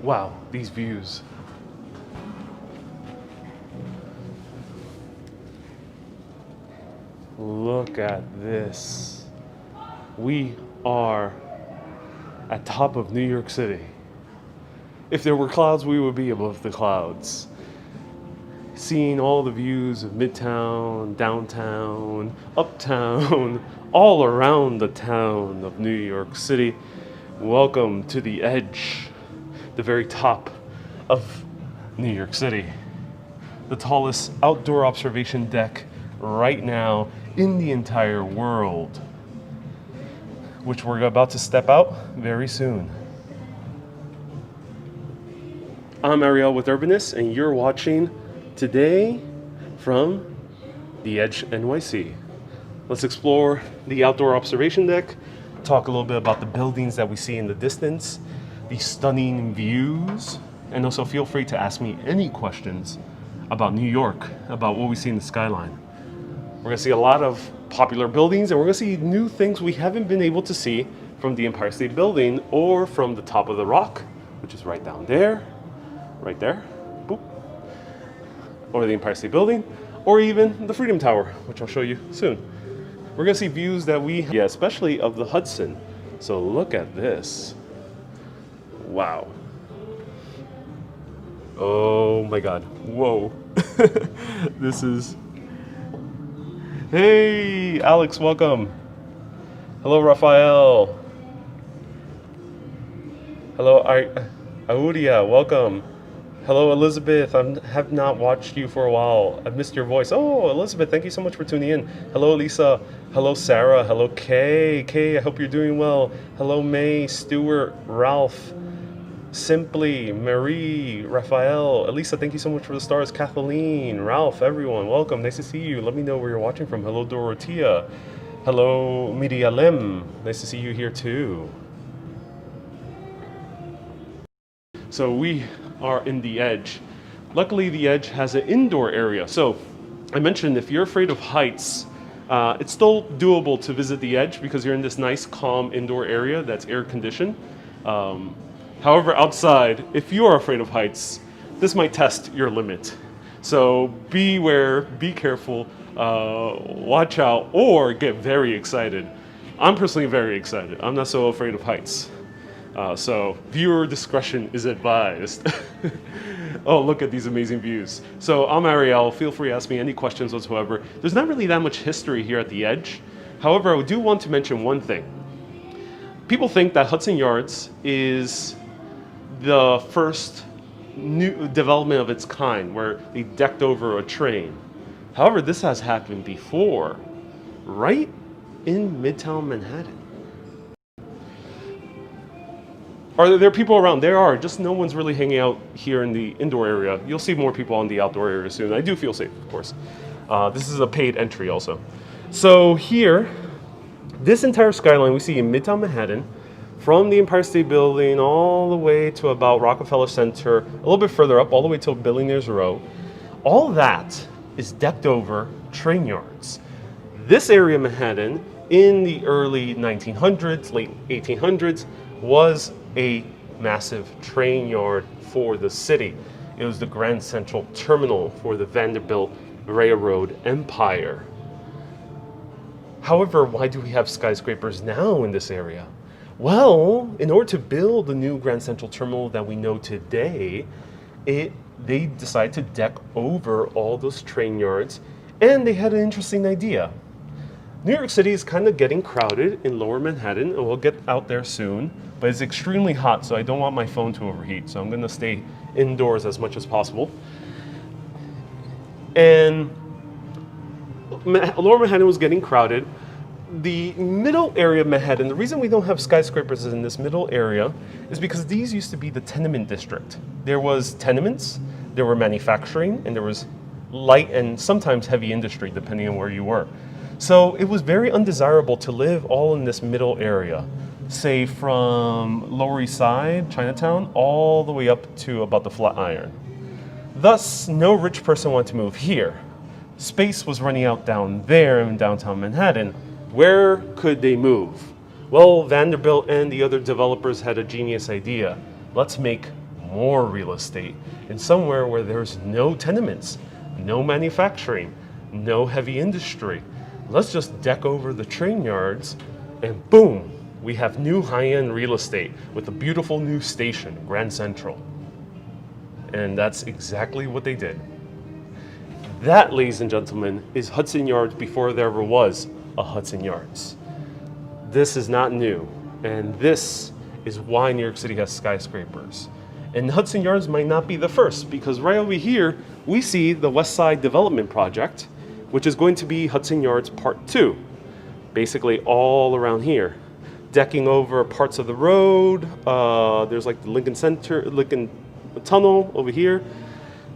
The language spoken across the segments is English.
Wow, these views. Look at this. We are at top of New York City. If there were clouds, we would be above the clouds. Seeing all the views of Midtown, downtown, uptown, all around the town of New York City. Welcome to the edge, the very top of New York City. The tallest outdoor observation deck right now in the entire world, which we're about to step out very soon. I'm Ariel with Urbanist, and you're watching Today from the Edge NYC. Let's explore the outdoor observation deck, talk a little bit about the buildings that we see in the distance, the stunning views, and also feel free to ask me any questions about New York, about what we see in the skyline. We're gonna see a lot of popular buildings, and we're gonna see new things we haven't been able to see from the Empire State Building or from the top of the rock, which is right down there, right there, boop, or the Empire State Building, or even the Freedom Tower, which I'll show you soon. We're gonna see views that especially of the Hudson. So look at this. Wow. Oh my God, whoa. This is, hey, Alex, welcome. Hello, Raphael. Hello, Audia, welcome. Hello, Elizabeth. I have not watched you for a while. I've missed your voice. Oh, Elizabeth, thank you so much for tuning in. Hello, Lisa. Hello, Sarah. Hello, Kay. Kay, I hope you're doing well. Hello, May, Stuart, Ralph, Simply, Marie, Raphael. Elisa, thank you so much for the stars. Kathleen, Ralph, everyone, welcome. Nice to see you. Let me know where you're watching from. Hello, Dorothea. Hello, Mirialem. Nice to see you here too. So we are in the Edge. Luckily, the Edge has an indoor area. So I mentioned if you're afraid of heights, it's still doable to visit the Edge because you're in this nice, calm indoor area that's air conditioned. However, outside, if you are afraid of heights, this might test your limit. So beware, be careful, watch out, or get very excited. I'm personally very excited. I'm not so afraid of heights. So viewer discretion is advised. Oh, look at these amazing views. So I'm Ariel, feel free to ask me any questions whatsoever. There's not really that much history here at the Edge. However, I do want to mention one thing. People think that Hudson Yards is the first new development of its kind, where they decked over a train. However, this has happened before, right in Midtown Manhattan. Are there people around? There are, just no one's really hanging out here in the indoor area. You'll see more people on the outdoor area soon. I do feel safe, of course. This is a paid entry also. So here, this entire skyline we see in Midtown Manhattan, from the Empire State Building all the way to about Rockefeller Center, a little bit further up, all the way to Billionaires Row, all that is decked over train yards. This area of Manhattan in the early 1900s, late 1800s, was a massive train yard for the city. It was the Grand Central Terminal for the Vanderbilt Railroad Empire. However, why do we have skyscrapers now in this area? Well, in order to build the new Grand Central Terminal that we know today, they decided to deck over all those train yards, and they had an interesting idea. New York City is kind of getting crowded in lower Manhattan, and we'll get out there soon, but it's extremely hot, so I don't want my phone to overheat, so I'm gonna stay indoors as much as possible. And lower Manhattan was getting crowded. The middle area of Manhattan, the reason we don't have skyscrapers in this middle area is because these used to be the tenement district. There was tenements, there were manufacturing, and there was light and sometimes heavy industry, depending on where you were. So it was very undesirable to live all in this middle area, say from Lower East Side, Chinatown, all the way up to about the Flatiron. Thus, no rich person wanted to move here. Space was running out down there in downtown Manhattan. Where could they move? Well, Vanderbilt and the other developers had a genius idea. Let's make more real estate in somewhere where there's no tenements, no manufacturing, no heavy industry. Let's just deck over the train yards and boom, we have new high-end real estate with a beautiful new station, Grand Central. And that's exactly what they did. That, ladies and gentlemen, is Hudson Yards before there ever was a Hudson Yards. This is not new, and this is why New York City has skyscrapers. And Hudson Yards might not be the first, because right over here, we see the West Side Development Project, which is going to be Hudson Yards Part 2. Basically all around here. Decking over parts of the road, there's like the Lincoln Tunnel over here,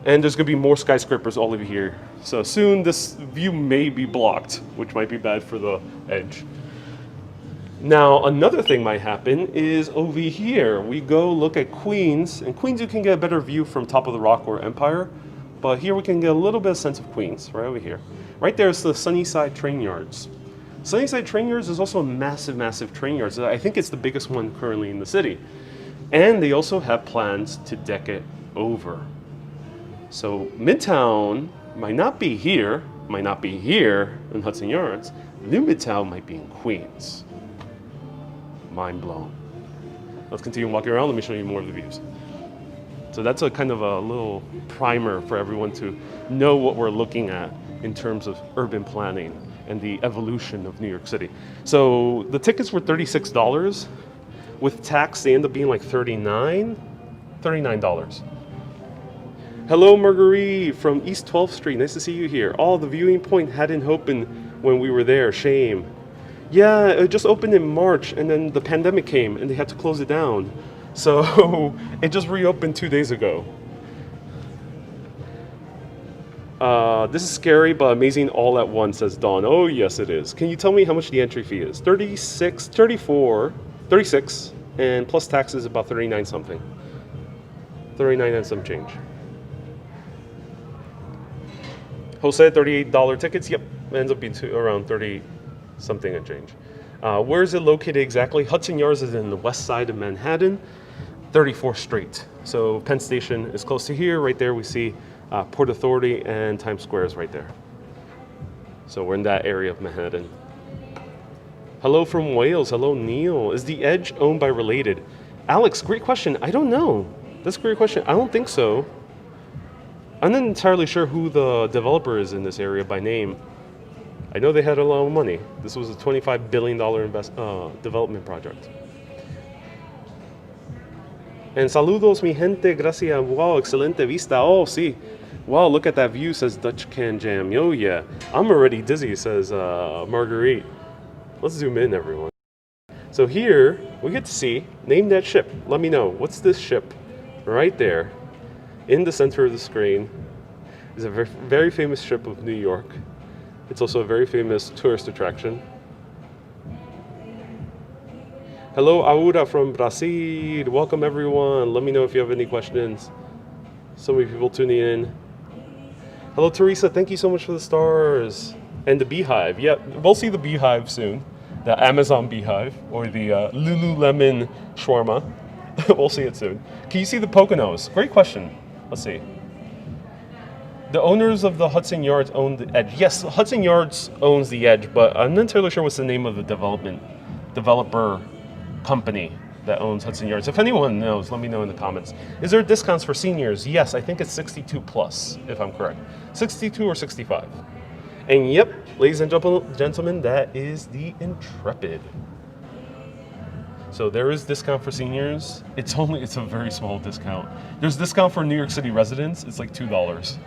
and there's gonna be more skyscrapers all over here. So soon this view may be blocked, which might be bad for the edge. Now, another thing might happen is over here, we go look at Queens, and Queens you can get a better view from top of the Rock or Empire, but here we can get a little bit of sense of Queens, right over here. Right there is the Sunnyside Train Yards. Sunnyside Train Yards is also a massive, massive train yards. I think it's the biggest one currently in the city. And they also have plans to deck it over. So Midtown might not be here in Hudson Yards. New Midtown might be in Queens. Mind blown. Let's continue walking around. Let me show you more of the views. So that's a kind of a little primer for everyone to know what we're looking at in terms of urban planning and the evolution of New York City. So the tickets were $36. With tax, they end up being like $39. Hello, Marguerite from East 12th Street. Nice to see you here. Oh, the viewing point hadn't opened when we were there. Shame. Yeah, it just opened in March, and then the pandemic came, and they had to close it down. So it just reopened 2 days ago. This is scary, but amazing all at once, says Dawn. Oh, yes, it is. Can you tell me how much the entry fee is? 36, and plus taxes about 39 something. 39 and some change. Jose, $38 tickets? Yep, ends up being around 30 something and change. Where is it located exactly? Hudson Yards is in the west side of Manhattan, 34th Street. So Penn Station is close to here. Right there we see Port Authority and Times Square is right there. So we're in that area of Manhattan. Hello from Wales. Hello, Neil. Is the Edge owned by Related? Alex, great question. I don't know. That's a great question. I don't think so. I'm not entirely sure who the developer is in this area by name. I know they had a lot of money. This was a $25 billion development project. And saludos, mi gente, gracias. Wow, excelente vista. Oh, sí. Wow, look at that view, says Dutch Can Jam. Oh, yeah. I'm already dizzy, says Marguerite. Let's zoom in, everyone. So here, we get to see, name that ship. Let me know. What's this ship right there in the center of the screen? It's a very, very famous ship of New York. It's also a very famous tourist attraction. Hello, Aura from Brazil. Welcome, everyone. Let me know if you have any questions. So many people tuning in. Hello, Teresa. Thank you so much for the stars. And the beehive. Yeah, we'll see the beehive soon. The Amazon beehive or the Lululemon shawarma. We'll see it soon. Can you see the Poconos? Great question. Let's see. The owners of the Hudson Yards own the Edge. Yes, Hudson Yards owns the Edge, but I'm not entirely sure what's the name of the developer company that owns Hudson Yards. If anyone knows, let me know in the comments. Is there discounts for seniors? Yes, I think it's 62 plus, if I'm correct. 62 or 65. And yep, ladies and gentlemen, that is the Intrepid. So there is discount for seniors. It's a very small discount. There's discount for New York City residents. It's like $2.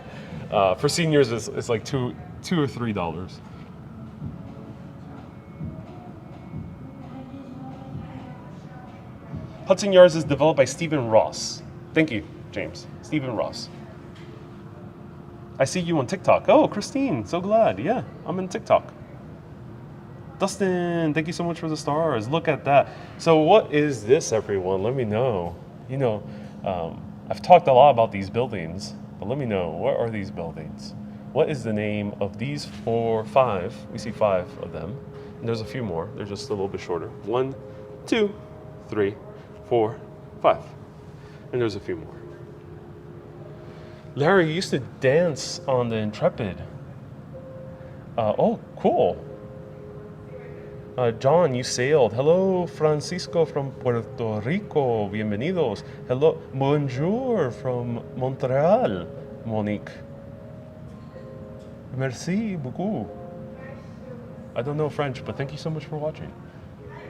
For seniors, it's like $2 or $3. Hudson Yards is developed by Stephen Ross. Thank you, James. Stephen Ross. I see you on TikTok. Oh, Christine, so glad. Yeah, I'm in TikTok. Dustin, thank you so much for the stars. Look at that. So what is this, everyone? Let me know. You know, I've talked a lot about these buildings, but let me know, what are these buildings? What is the name of these 5? We see 5 of them. And there's a few more. They're just a little bit shorter. 1, 2, 3, 4, 5. And there's a few more. Larry used to dance on the Intrepid. Oh, cool. John, you sailed. Hello, Francisco from Puerto Rico. Bienvenidos. Hello, bonjour from Montreal, Monique. Merci beaucoup. I don't know French, but thank you so much for watching.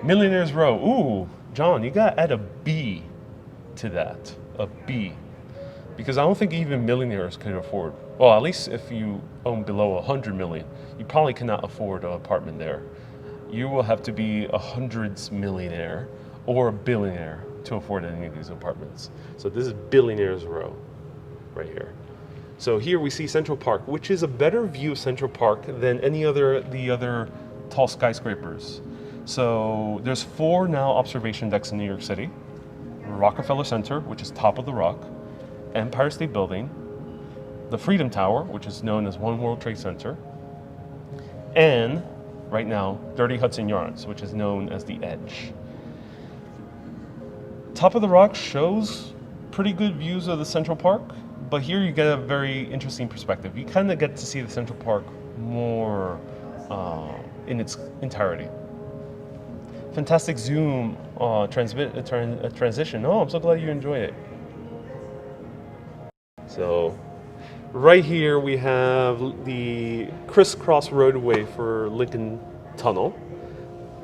Millionaires Row. Ooh, John, you gotta add a B to that. A B. Because I don't think even millionaires could afford, well, at least if you own below 100 million, you probably cannot afford an apartment there. You will have to be a hundreds millionaire or a billionaire to afford any of these apartments. So this is Billionaires Row right here. So here we see Central Park, which is a better view of Central Park than the other tall skyscrapers. So there's 4 now observation decks in New York City. Rockefeller Center, which is top of the rock, Empire State Building, the Freedom Tower, which is known as One World Trade Center, and right now, Dirty Hudson Yards, which is known as the Edge. Top of the Rock shows pretty good views of the Central Park, but here you get a very interesting perspective. You kind of get to see the Central Park more in its entirety. Fantastic zoom transition. Oh, I'm so glad you enjoy it. So right here we have the crisscross roadway for Lincoln Tunnel.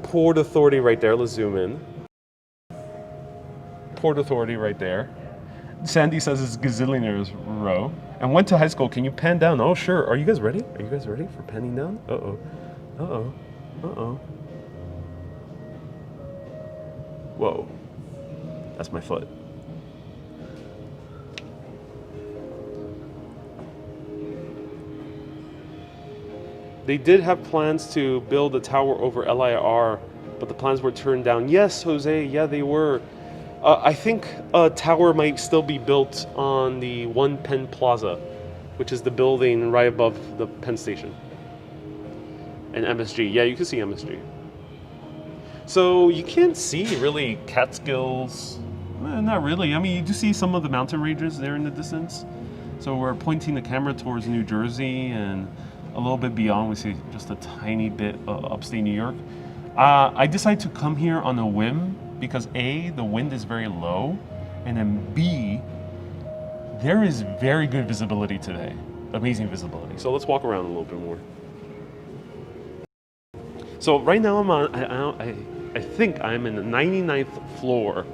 Port Authority right there. Let's zoom in. Port Authority right there. Sandy says it's Gazillionaires Row. And went to high school. Can you pan down? Oh, sure. Are you guys ready? Are you guys ready for panning down? Uh-oh. Uh-oh. Uh-oh. Whoa. That's my foot. They did have plans to build a tower over LIR, but the plans were turned down. Yes, Jose, yeah, they were. I think a tower might still be built on the One Penn Plaza, which is the building right above the Penn Station. And MSG, yeah, you can see MSG. So you can't see really Catskills, not really. I mean, you do see some of the mountain ranges there in the distance. So we're pointing the camera towards New Jersey, and a little bit beyond we see just a tiny bit of upstate New York. I decided to come here on a whim because A, the wind is very low, and then B, there is very good visibility today. Amazing visibility. So let's walk around a little bit more. So right now I'm on, I think I'm in the 99th floor,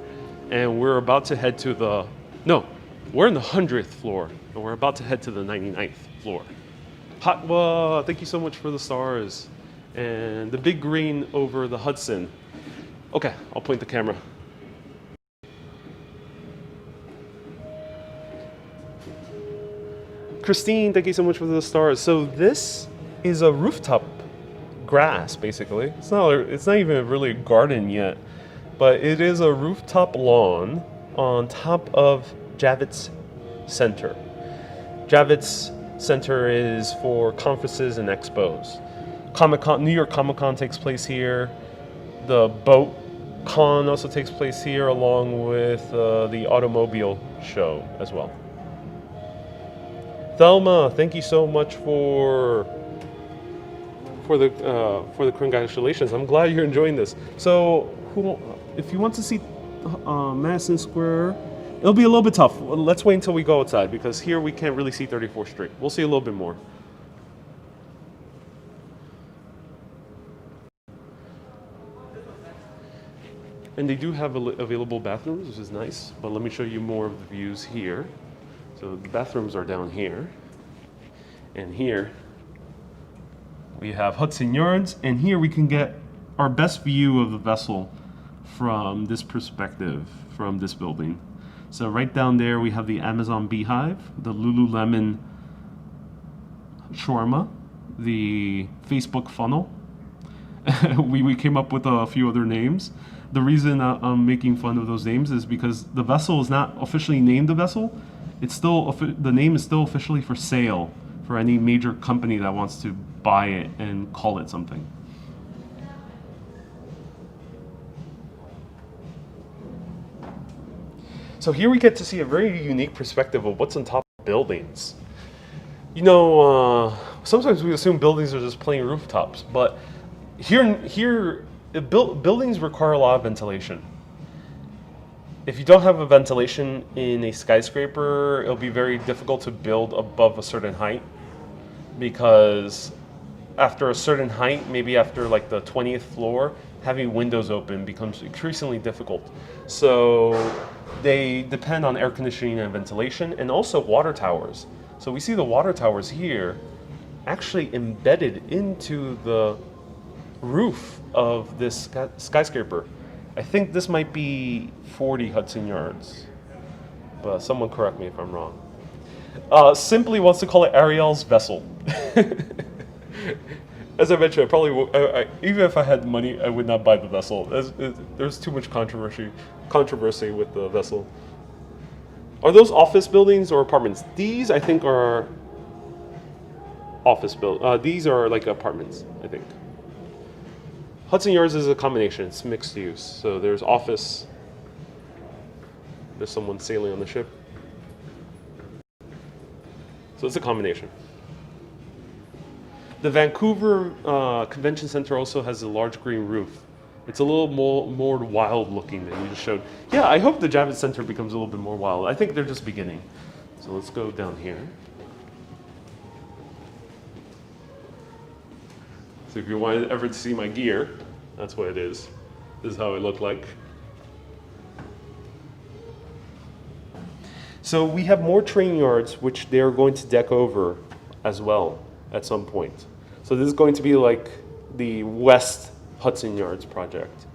and we're about to head to the, no, we're in the 100th floor, and we're about to head to the 99th floor. Hot, thank you so much for the stars. And the big green over the Hudson. Okay, I'll point the camera. Christine, thank you so much for the stars. So this is a rooftop grass, basically. It's not even really a garden yet, but it is a rooftop lawn on top of Javits Center. Javits Center is for conferences and expos. Comic-Con, New York Comic-Con takes place here. The Boat Con also takes place here, along with the automobile show as well. Thelma, thank you so much for the congratulations. I'm glad you're enjoying this. So, if you want to see Madison Square, it'll be a little bit tough. Let's wait until we go outside, because here we can't really see 34th Street. We'll see a little bit more. And they do have available bathrooms, which is nice, but let me show you more of the views here. So the bathrooms are down here, and here we have Hudson Yards, and here we can get our best view of the vessel from this perspective, from this building. So right down there we have the Amazon Beehive, the Lululemon shawarma, the Facebook funnel. we came up with a few other names. The reason I'm making fun of those names is because the vessel is not officially named the vessel. It's still, the name is still officially for sale for any major company that wants to buy it and call it something. So here we get to see a very unique perspective of what's on top of buildings. You know, sometimes we assume buildings are just plain rooftops, but buildings require a lot of ventilation. If you don't have a ventilation in a skyscraper, it'll be very difficult to build above a certain height, because after a certain height, maybe after like the 20th floor, having windows open becomes increasingly difficult. So they depend on air conditioning and ventilation, and also water towers. So we see the water towers here actually embedded into the roof of this skyscraper. I think this might be 40 Hudson Yards, but someone correct me if I'm wrong. Simply wants to call it Ariel's vessel. As I mentioned, I probably even if I had money, I would not buy the vessel. There's too much controversy with the vessel. Are those office buildings or apartments? These, I think, are these are like apartments, I think. Hudson Yards is a combination. It's mixed use. So there's office. There's someone sailing on the ship. So it's a combination. The Vancouver Convention Center also has a large green roof. It's a little more wild looking than you just showed. Yeah, I hope the Javits Center becomes a little bit more wild. I think they're just beginning. So let's go down here. So if you want ever to see my gear, that's what it is. This is how it looked like. So we have more train yards, which they're going to deck over as well at some point. So this is going to be like the West Hudson Yards project.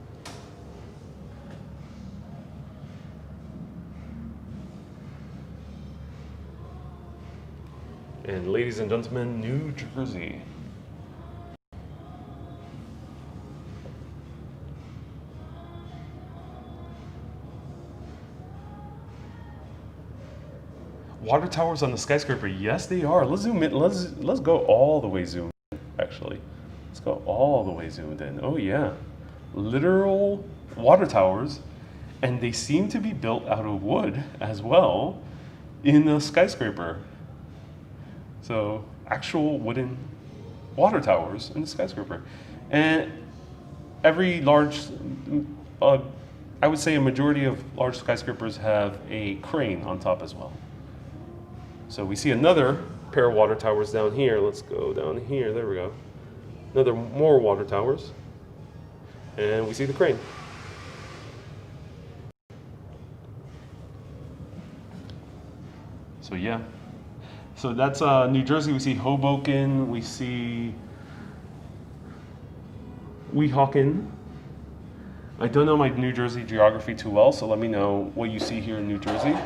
And ladies and gentlemen, New Jersey. Water towers on the skyscraper, yes they are. Let's zoom in, let's go all the way zoomed in, actually. Let's go all the way zoomed in. Oh yeah, literal water towers, and they seem to be built out of wood as well in a skyscraper. So actual wooden water towers in the skyscraper. And every large, I would say a majority of large skyscrapers have a crane on top as well. So we see another pair of water towers down here. Let's go down here, there we go. More water towers. And we see the crane. So yeah. So that's New Jersey. We see Hoboken, we see Weehawken. I don't know my New Jersey geography too well, so let me know what you see here in New Jersey.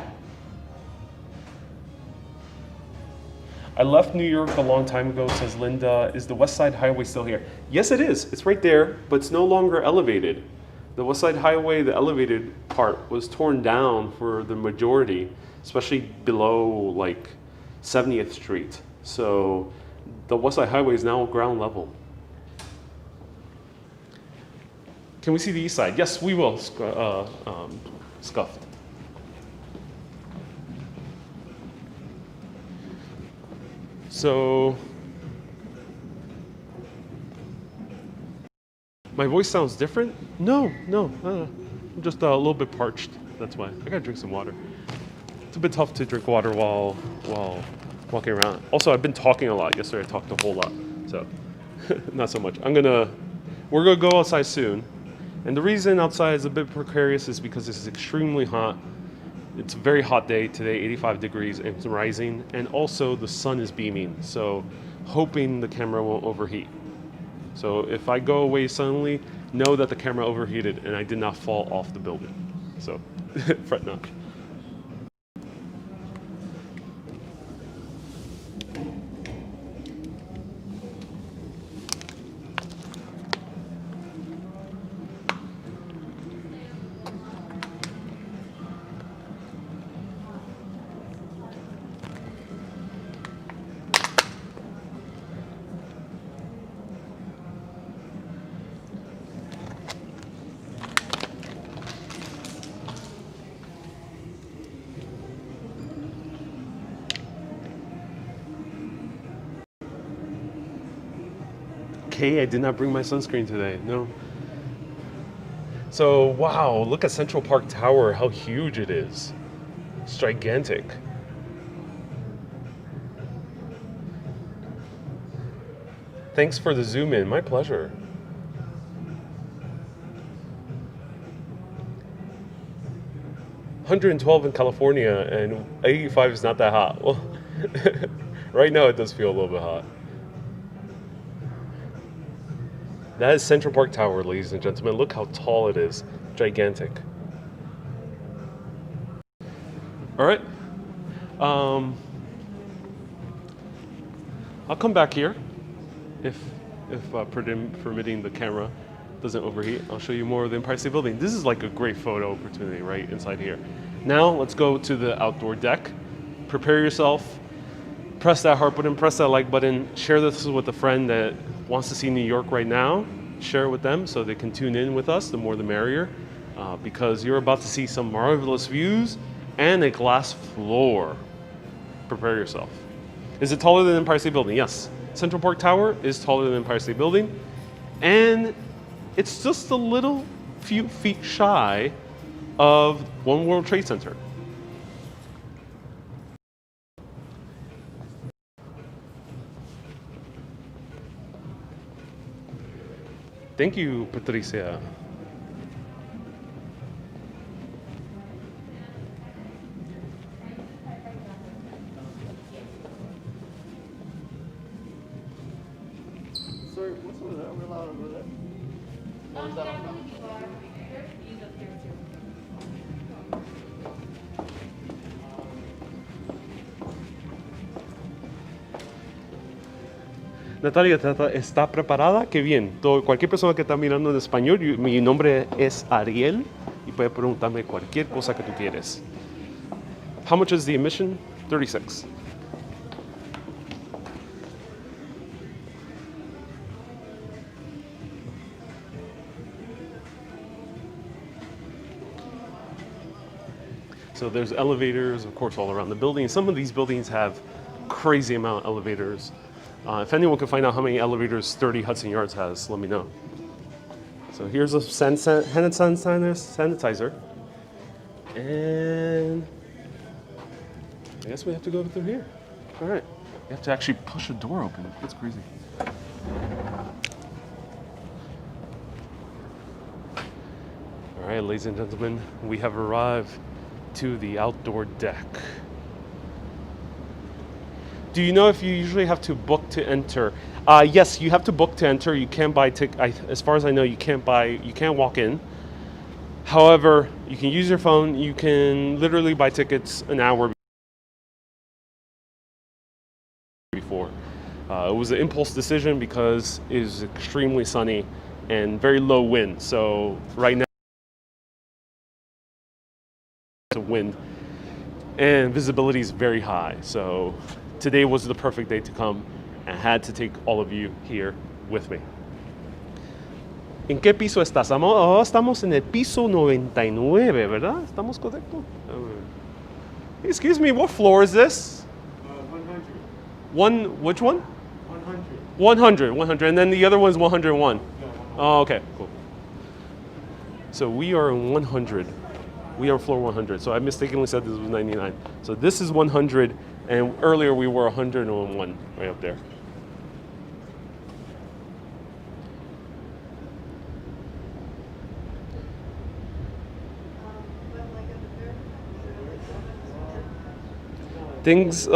I left New York a long time ago, says Linda. Is the West Side Highway still here? Yes, it is. It's right there, but it's no longer elevated. The West Side Highway, the elevated part, was torn down for the majority, especially below like 70th Street. So the West Side Highway is now ground level. Can we see the East Side? Yes, we will, Scuffed. So, my voice sounds different? No, I'm just a little bit parched. That's why. I gotta drink some water. It's a bit tough to drink water while walking around. Also, I've been talking a lot. Yesterday I talked a whole lot, so not so much. We're gonna go outside soon. And the reason outside is a bit precarious is because this is extremely hot. It's a very hot day today, 85 degrees, and it's rising, and also the sun is beaming, so hoping the camera won't overheat. So if I go away suddenly, know that the camera overheated and I did not fall off the building. So fret not. okay. I did not bring my sunscreen today. No. So, wow, look at Central Park Tower, how huge it is. It's gigantic. Thanks for the zoom in. My pleasure. $112 in California and 85 is not that hot. Well, right now it does feel a little bit hot. That is Central Park Tower, ladies and gentlemen. Look how tall it is. Gigantic. All right. I'll come back here if permitting the camera doesn't overheat. I'll show you more of the Empire State Building. This is like a great photo opportunity right inside here. Now let's go to the outdoor deck. Prepare yourself. Press that heart button, press that like button. Share this with a friend that wants to see New York right now. Share it with them so they can tune in with us. The more the merrier, because you're about to see some marvelous views and a glass floor. Prepare yourself. Is it taller than the Empire State Building? Yes. Central Park Tower is taller than the Empire State Building, and it's just a little few feet shy of One World Trade Center. Thank you, Patricia. Sorry, what's over there? We're allowed over there. What was that all about? Natalia, ¿está preparada? Qué bien. Cualquier persona que está mirando en español, mi nombre es Ariel y puede preguntarme cualquier cosa que tú quieres. How much is the admission? $36. So there's elevators, of course, all around the building. Some of these buildings have crazy amount of elevators. If anyone can find out how many elevators 30 Hudson Yards has, let me know. So here's a hand sanitizer. And I guess we have to go through here. All right. You have to actually push a door open. That's crazy. All right, ladies and gentlemen, we have arrived to the outdoor deck. Do you know if you usually have to book to enter? Yes, you have to book to enter. You can't buy as far as I know, you can't walk in. However, you can use your phone. You can literally buy tickets an hour before. It was an impulse decision because it is extremely sunny and very low wind. So right now, the wind and visibility is very high. So today was the perfect day to come, and had to take all of you here with me. ¿En qué piso estás? Estamos en el piso 99, ¿verdad? ¿Estamos correcto? Excuse me, what floor is this? 100. Which one? 100. 100, and then the other one's 101. Oh, okay, cool. So we are in 100. We are floor 100. So I mistakenly said this was 99. So this is 100, and earlier we were 101 right up there. Things,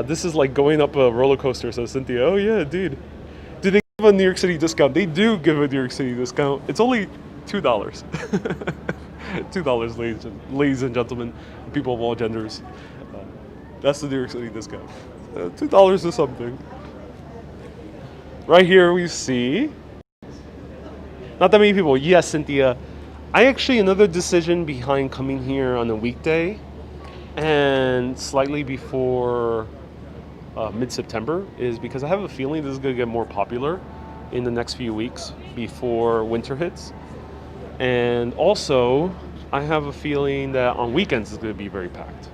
this is like going up a roller coaster, so Cynthia, oh yeah, dude. Do they give a New York City discount? They do give a New York City discount. It's only $2. $2, ladies and gentlemen, people of all genders. That's the New York City discount. $2 is something. Right here we see, not that many people. Yes, Cynthia. Another decision behind coming here on a weekday and slightly before mid-September is because I have a feeling this is going to get more popular in the next few weeks before winter hits. And also, I have a feeling that on weekends it's going to be very packed.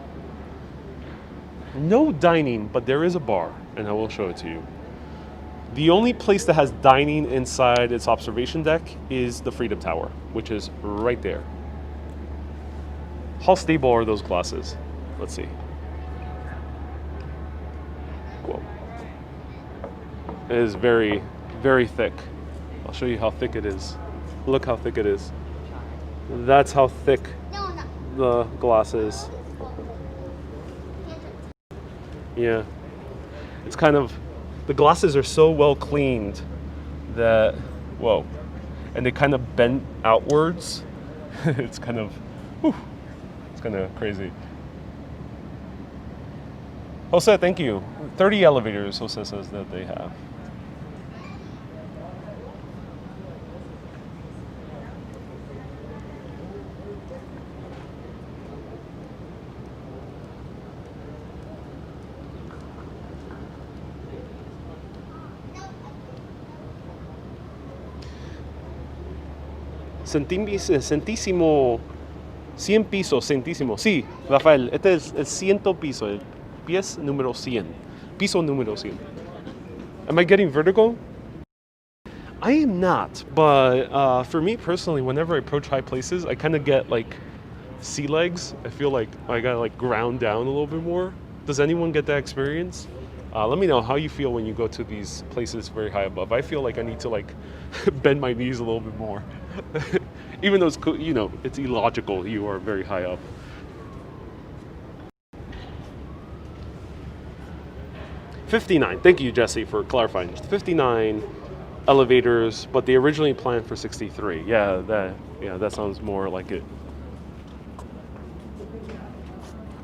No dining, but there is a bar, and I will show it to you. The only place that has dining inside its observation deck is the Freedom Tower, which is right there. How stable are those glasses? Let's see. Whoa. It is very, very thick. I'll show you how thick it is. Look how thick it is. That's how thick the glass is. Yeah. It's kind of, the glasses are so well cleaned that, whoa. And they kind of bend outwards. It's kind of, whew, it's kind of crazy. Jose, thank you. 30 elevators, Jose says that they have. Centísimo, 100 pisos, centísimo. Sí, Rafael, este es el 100 piso, el pies número 100. Piso número 100. Am I getting vertigo? I am not, but for me personally, whenever I approach high places, I kind of get like sea legs. I feel like I gotta like ground down a little bit more. Does anyone get that experience? Let me know how you feel when you go to these places very high above. I feel like I need to like bend my knees a little bit more. Even though it's, you know, it's illogical, you are very high up. $59. Thank you, Jesse, for clarifying. 59 elevators, but they originally planned for 63. Yeah, that sounds more like it.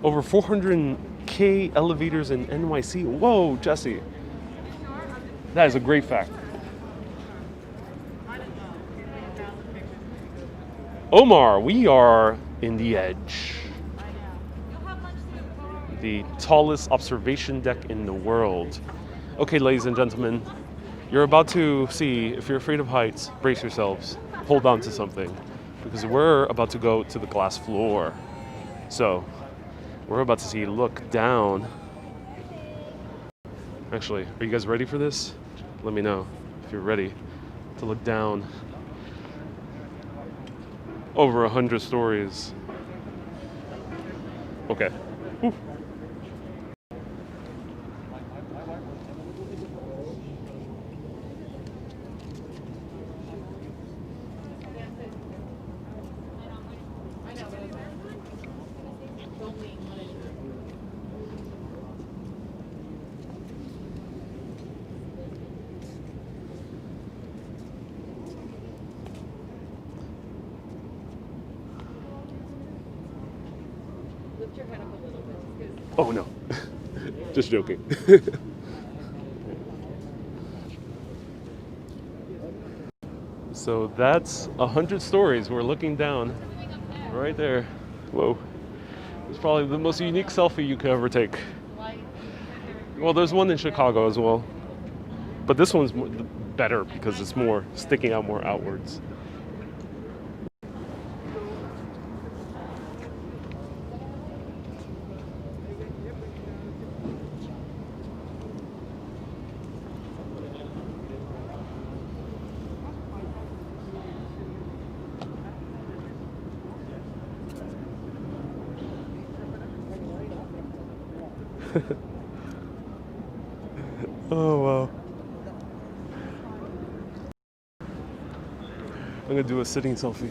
Over 400K elevators in NYC. Whoa, Jesse. That is a great fact. Omar, we are in the edge. The tallest observation deck in the world. Okay, ladies and gentlemen, you're about to see, if you're afraid of heights, brace yourselves, hold on to something, because we're about to go to the glass floor. So, we're about to see, look down. Actually, are you guys ready for this? Let me know if you're ready to look down. Over 100 stories. Okay. Whew. Your head up a little bit. Oh no, just joking. So that's 100 stories. We're looking down right there. Whoa, it's probably the most unique selfie you could ever take. Well, there's one in Chicago as well, but this one's better because it's more sticking out more outwards. Oh wow. I'm gonna do a sitting selfie.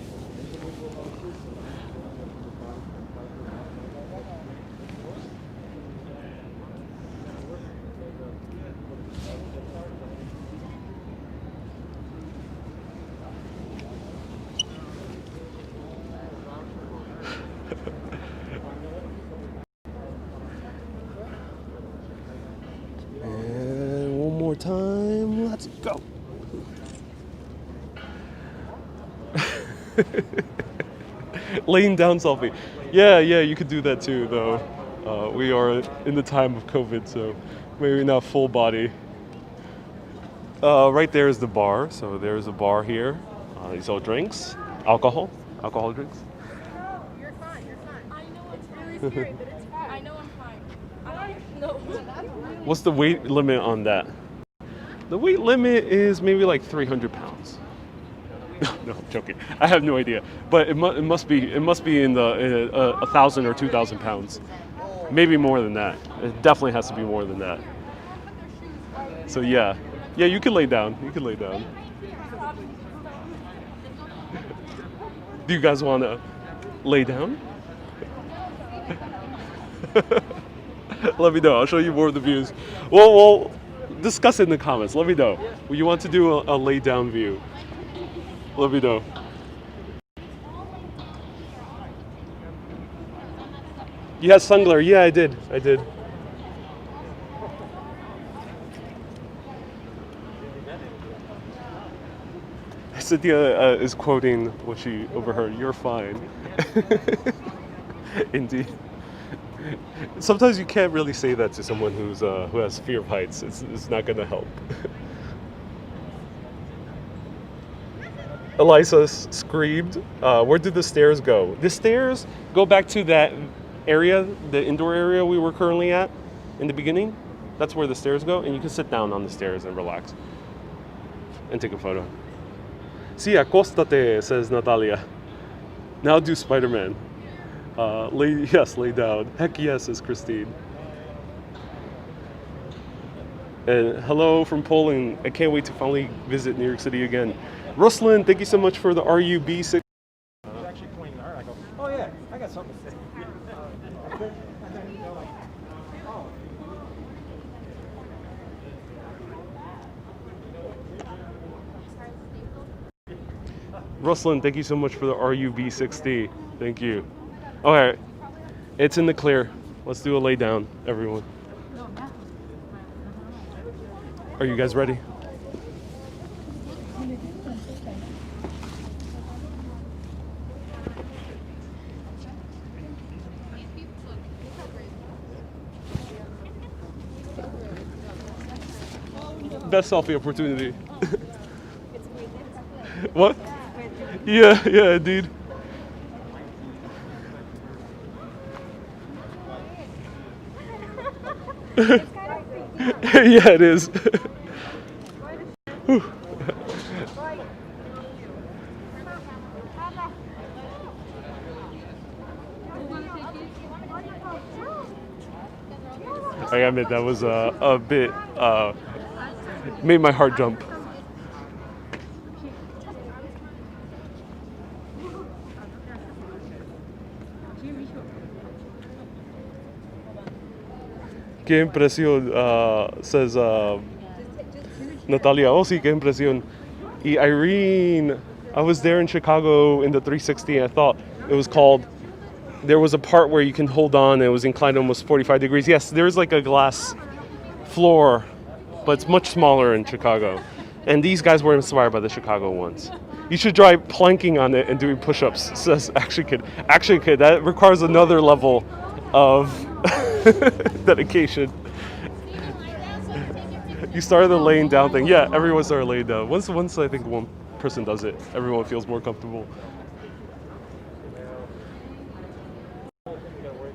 And one more time, let's go. Laying down selfie. Yeah, you could do that too, though. We are in the time of COVID, so maybe not full body. Right there is the bar. So there's a bar here. They sell drinks, alcohol drinks. No, you're fine. I know it's really scary, but it's fine. I know I'm fine. I don't know. What's the weight limit on that? The weight limit is maybe like 300 pounds. No, I'm joking. I have no idea, but it must be in the 1,000 or 2,000 pounds, maybe more than that. It definitely has to be more than that. So yeah, you can lay down. You can lay down. Do you guys want to lay down? Let me know. I'll show you more of the views. Well, we'll discuss it in the comments. Let me know. You want to do a lay down view? Let me know. Yes, Sungler. Yeah, I did. Cynthia is quoting what she overheard. You're fine. Indeed. Sometimes you can't really say that to someone who has fear of heights. It's not going to help. Elisa screamed, where did the stairs go? The stairs go back to that area, the indoor area we were currently at in the beginning. That's where the stairs go, and you can sit down on the stairs and relax and take a photo. Sí, acostate, says Natalia. Now do Spider-Man. Lay down. Heck yes, says Christine. And hello from Poland. I can't wait to finally visit New York City again. Ruslan, thank you so much for the RUB6. Actually pointing at her. I go, oh yeah, I got something to say. Ruslan, thank you so much for the RUB60. Thank you. Okay, it's in the clear. Let's do a lay down, everyone. Are you guys ready? Best selfie opportunity. What? Yeah, indeed. Yeah, it is. I admit that was a bit made my heart jump. Qué impresión, says Natalia. Oh, sí, qué impresión. Y Irene, I was there in Chicago in the 360, and I thought it was called, there was a part where you can hold on, and it was inclined almost 45 degrees. Yes, there's like a glass floor, but it's much smaller in Chicago. And these guys were inspired by the Chicago ones. You should try planking on it and doing push-ups, says Action Kid. Action Kid, that requires another level of dedication. You started the laying down thing. Yeah, everyone started laying down. Once I think one person does it, everyone feels more comfortable.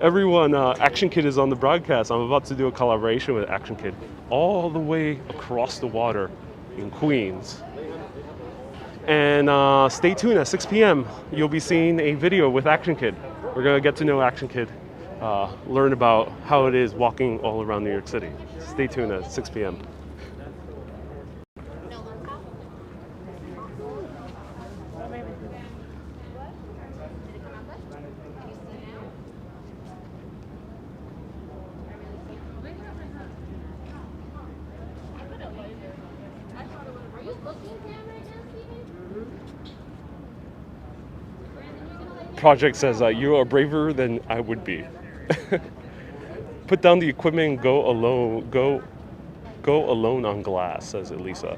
Everyone, Action Kid is on the broadcast. I'm about to do a collaboration with Action Kid all the way across the water in Queens. And stay tuned at 6 p.m. You'll be seeing a video with Action Kid. We're gonna get to know Action Kid, learn about how it is walking all around New York City. Stay tuned at 6 p.m. Project says, you are braver than I would be. Put down the equipment and go alone. Go alone on glass, says Elisa.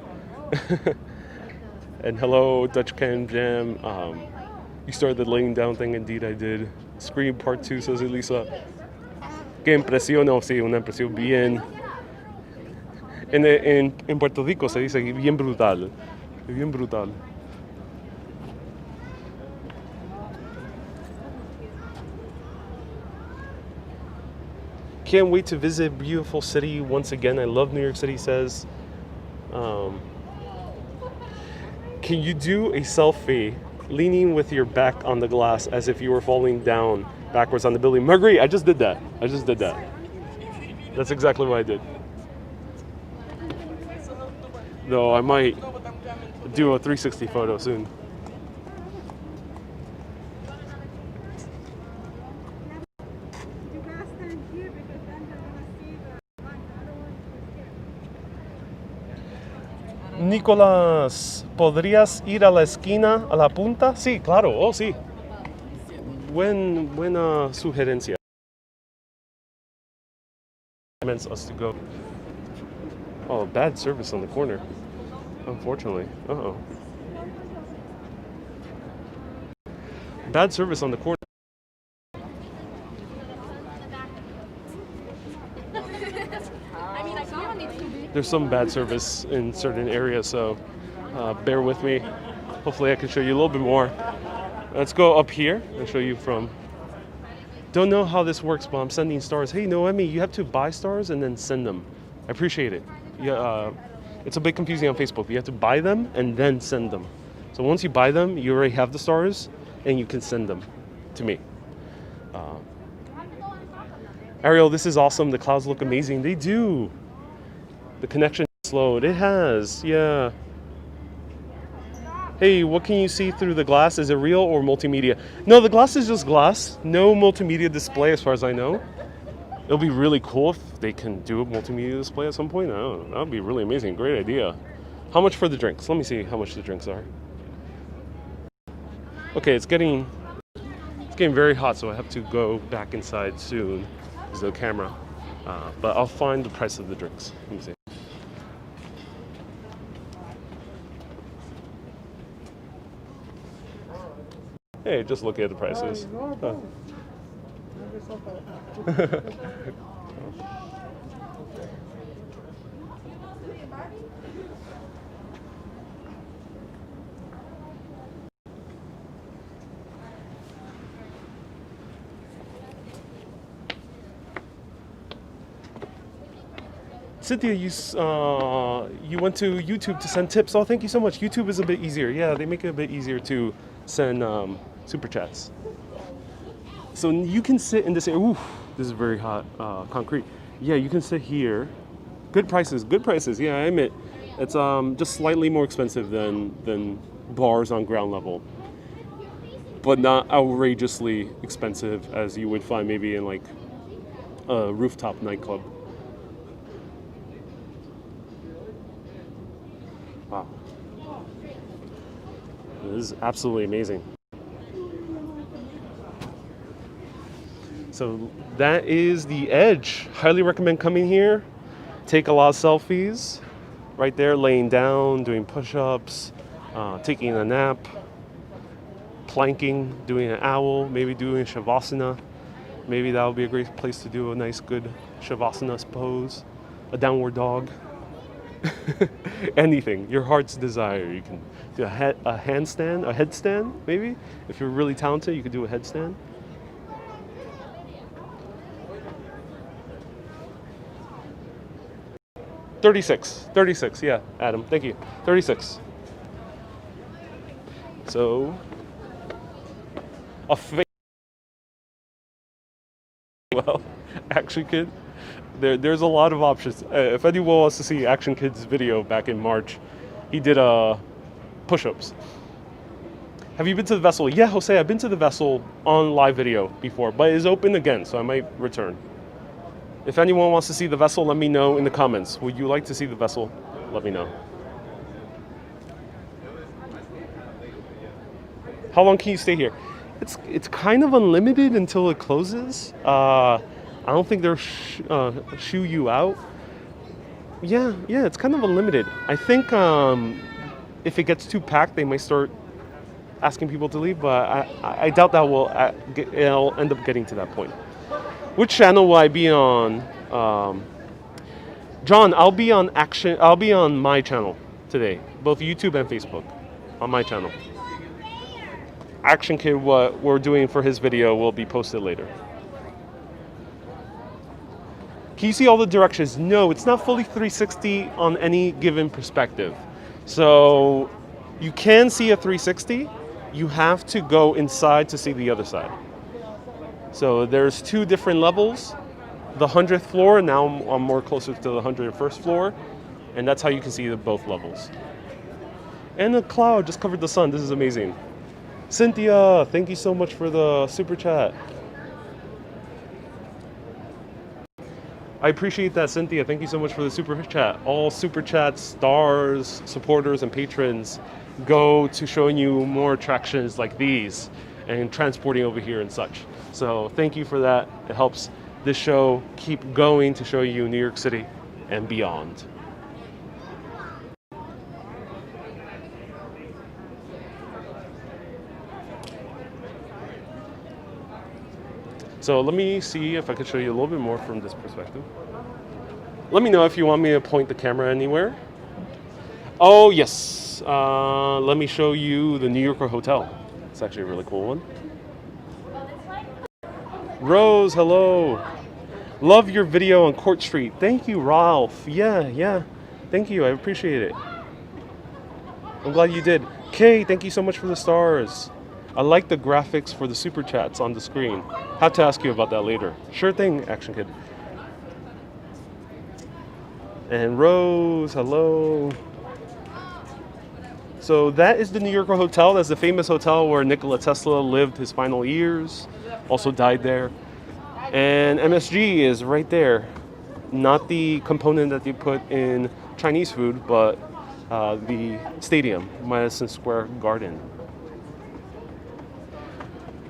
And hello, Dutch Can Jam. You started the laying down thing. Indeed, I did. Scream Part 2, says Elisa. Qué impresión, oh, sí, una impresión bien. En Puerto Rico se dice bien brutal. Bien brutal. Can't wait to visit beautiful city once again. I love New York City, says Um, can you do a selfie leaning with your back on the glass as if you were falling down backwards on the building? Marguerite, I just did that. That's exactly what I did. Though I might do a 360 photo soon. Nicolás, ¿podrías ir a la esquina, a la punta? Sí, claro, oh sí. Buena sugerencia. Meant us to go. Oh, bad service on the corner. Unfortunately. Uh-oh. Bad service on the corner. There's some bad service in certain areas, so bear with me. Hopefully I can show you a little bit more. Let's go up here and show you from... Don't know how this works, but I'm sending stars. Hey, Noemi, you have to buy stars and then send them. I appreciate it. Yeah, it's a bit confusing on Facebook. You have to buy them and then send them. So once you buy them, you already have the stars and you can send them to me. Ariel, this is awesome. The clouds look amazing. They do. The connection slowed. It has, yeah. Hey, what can you see through the glass? Is it real or multimedia? No, the glass is just glass. No multimedia display as far as I know. It'll be really cool if they can do a multimedia display at some point. I don't know. That would be really amazing. Great idea. How much for the drinks? Let me see how much the drinks are. Okay, it's getting very hot, so I have to go back inside soon. There's no camera. But I'll find the price of the drinks. Let me see. Hey, just look at the prices. Huh. Cynthia, you went to YouTube to send tips. Oh, thank you so much. YouTube is a bit easier. Yeah, they make it a bit easier to send super chats. So you can sit in this area. Ooh, this is very hot concrete. Yeah, you can sit here. Good prices, good prices. Yeah, I admit. It's just slightly more expensive than bars on ground level, but not outrageously expensive as you would find maybe in like a rooftop nightclub. Wow. This is absolutely amazing. So that is the Edge. Highly recommend coming here. Take a lot of selfies. Right there, laying down, doing push-ups, taking a nap, planking, doing an owl, maybe doing shavasana. Maybe that would be a great place to do a nice, good shavasana pose. A downward dog. Anything, your heart's desire. You can do a handstand, a headstand, maybe. If you're really talented, you could do a headstand. $36, yeah, Adam, thank you. 36. So, well, Action Kid. There's a lot of options. If anyone wants to see Action Kid's video back in March, he did push-ups. Have you been to the vessel? Yeah, Jose, I've been to the vessel on live video before, but it's open again, so I might return. If anyone wants to see the vessel, let me know in the comments. Would you like to see the vessel? Let me know. How long can you stay here? It's kind of unlimited until it closes. I don't think they'll shoo you out. Yeah, it's kind of unlimited. I think if it gets too packed, they might start asking people to leave, but I doubt that it'll end up getting to that point. Which channel will I be on? John, I'll be on my channel today, both YouTube and Facebook, on my channel. Action Kid, what we're doing for his video will be posted later. Can you see all the directions? No, it's not fully 360 on any given perspective. So you can see a 360. You have to go inside to see the other side. So there's 2 different levels. The 100th floor, now I'm more closer to the 101st floor. And that's how you can see both levels. And the cloud just covered the sun. This is amazing. Cynthia, thank you so much for the super chat. I appreciate that, Cynthia. Thank you so much for the super chat. All super chats, stars, supporters, and patrons go to showing you more attractions like these and transporting over here and such. So thank you for that. It helps this show keep going to show you New York City and beyond. So let me see if I can show you a little bit more from this perspective. Let me know if you want me to point the camera anywhere. Oh yes, let me show you the New Yorker Hotel. It's actually a really cool one. Rose, hello. Love your video on Court Street. Thank you, Ralph. Yeah. Thank you, I appreciate it. I'm glad you did. Kay, thank you so much for the stars. I like the graphics for the super chats on the screen. Have to ask you about that later. Sure thing, Action Kid. And Rose, hello. So that is the New Yorker Hotel. That's the famous hotel where Nikola Tesla lived his final years. Also died there. And MSG is right there. Not the component that they put in Chinese food, but the stadium, Madison Square Garden.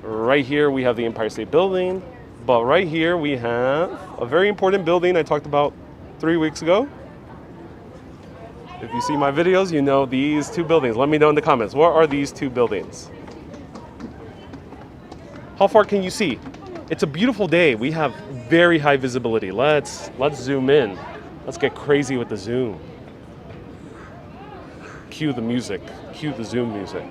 Right here we have the Empire State Building, but right here we have a very important building I talked about 3 weeks ago. If you see my videos, you know these 2 buildings. Let me know in the comments, what are these 2 buildings? How far can you see? It's a beautiful day. We have very high visibility. Let's zoom in. Let's get crazy with the zoom. Cue the music. Cue the zoom music.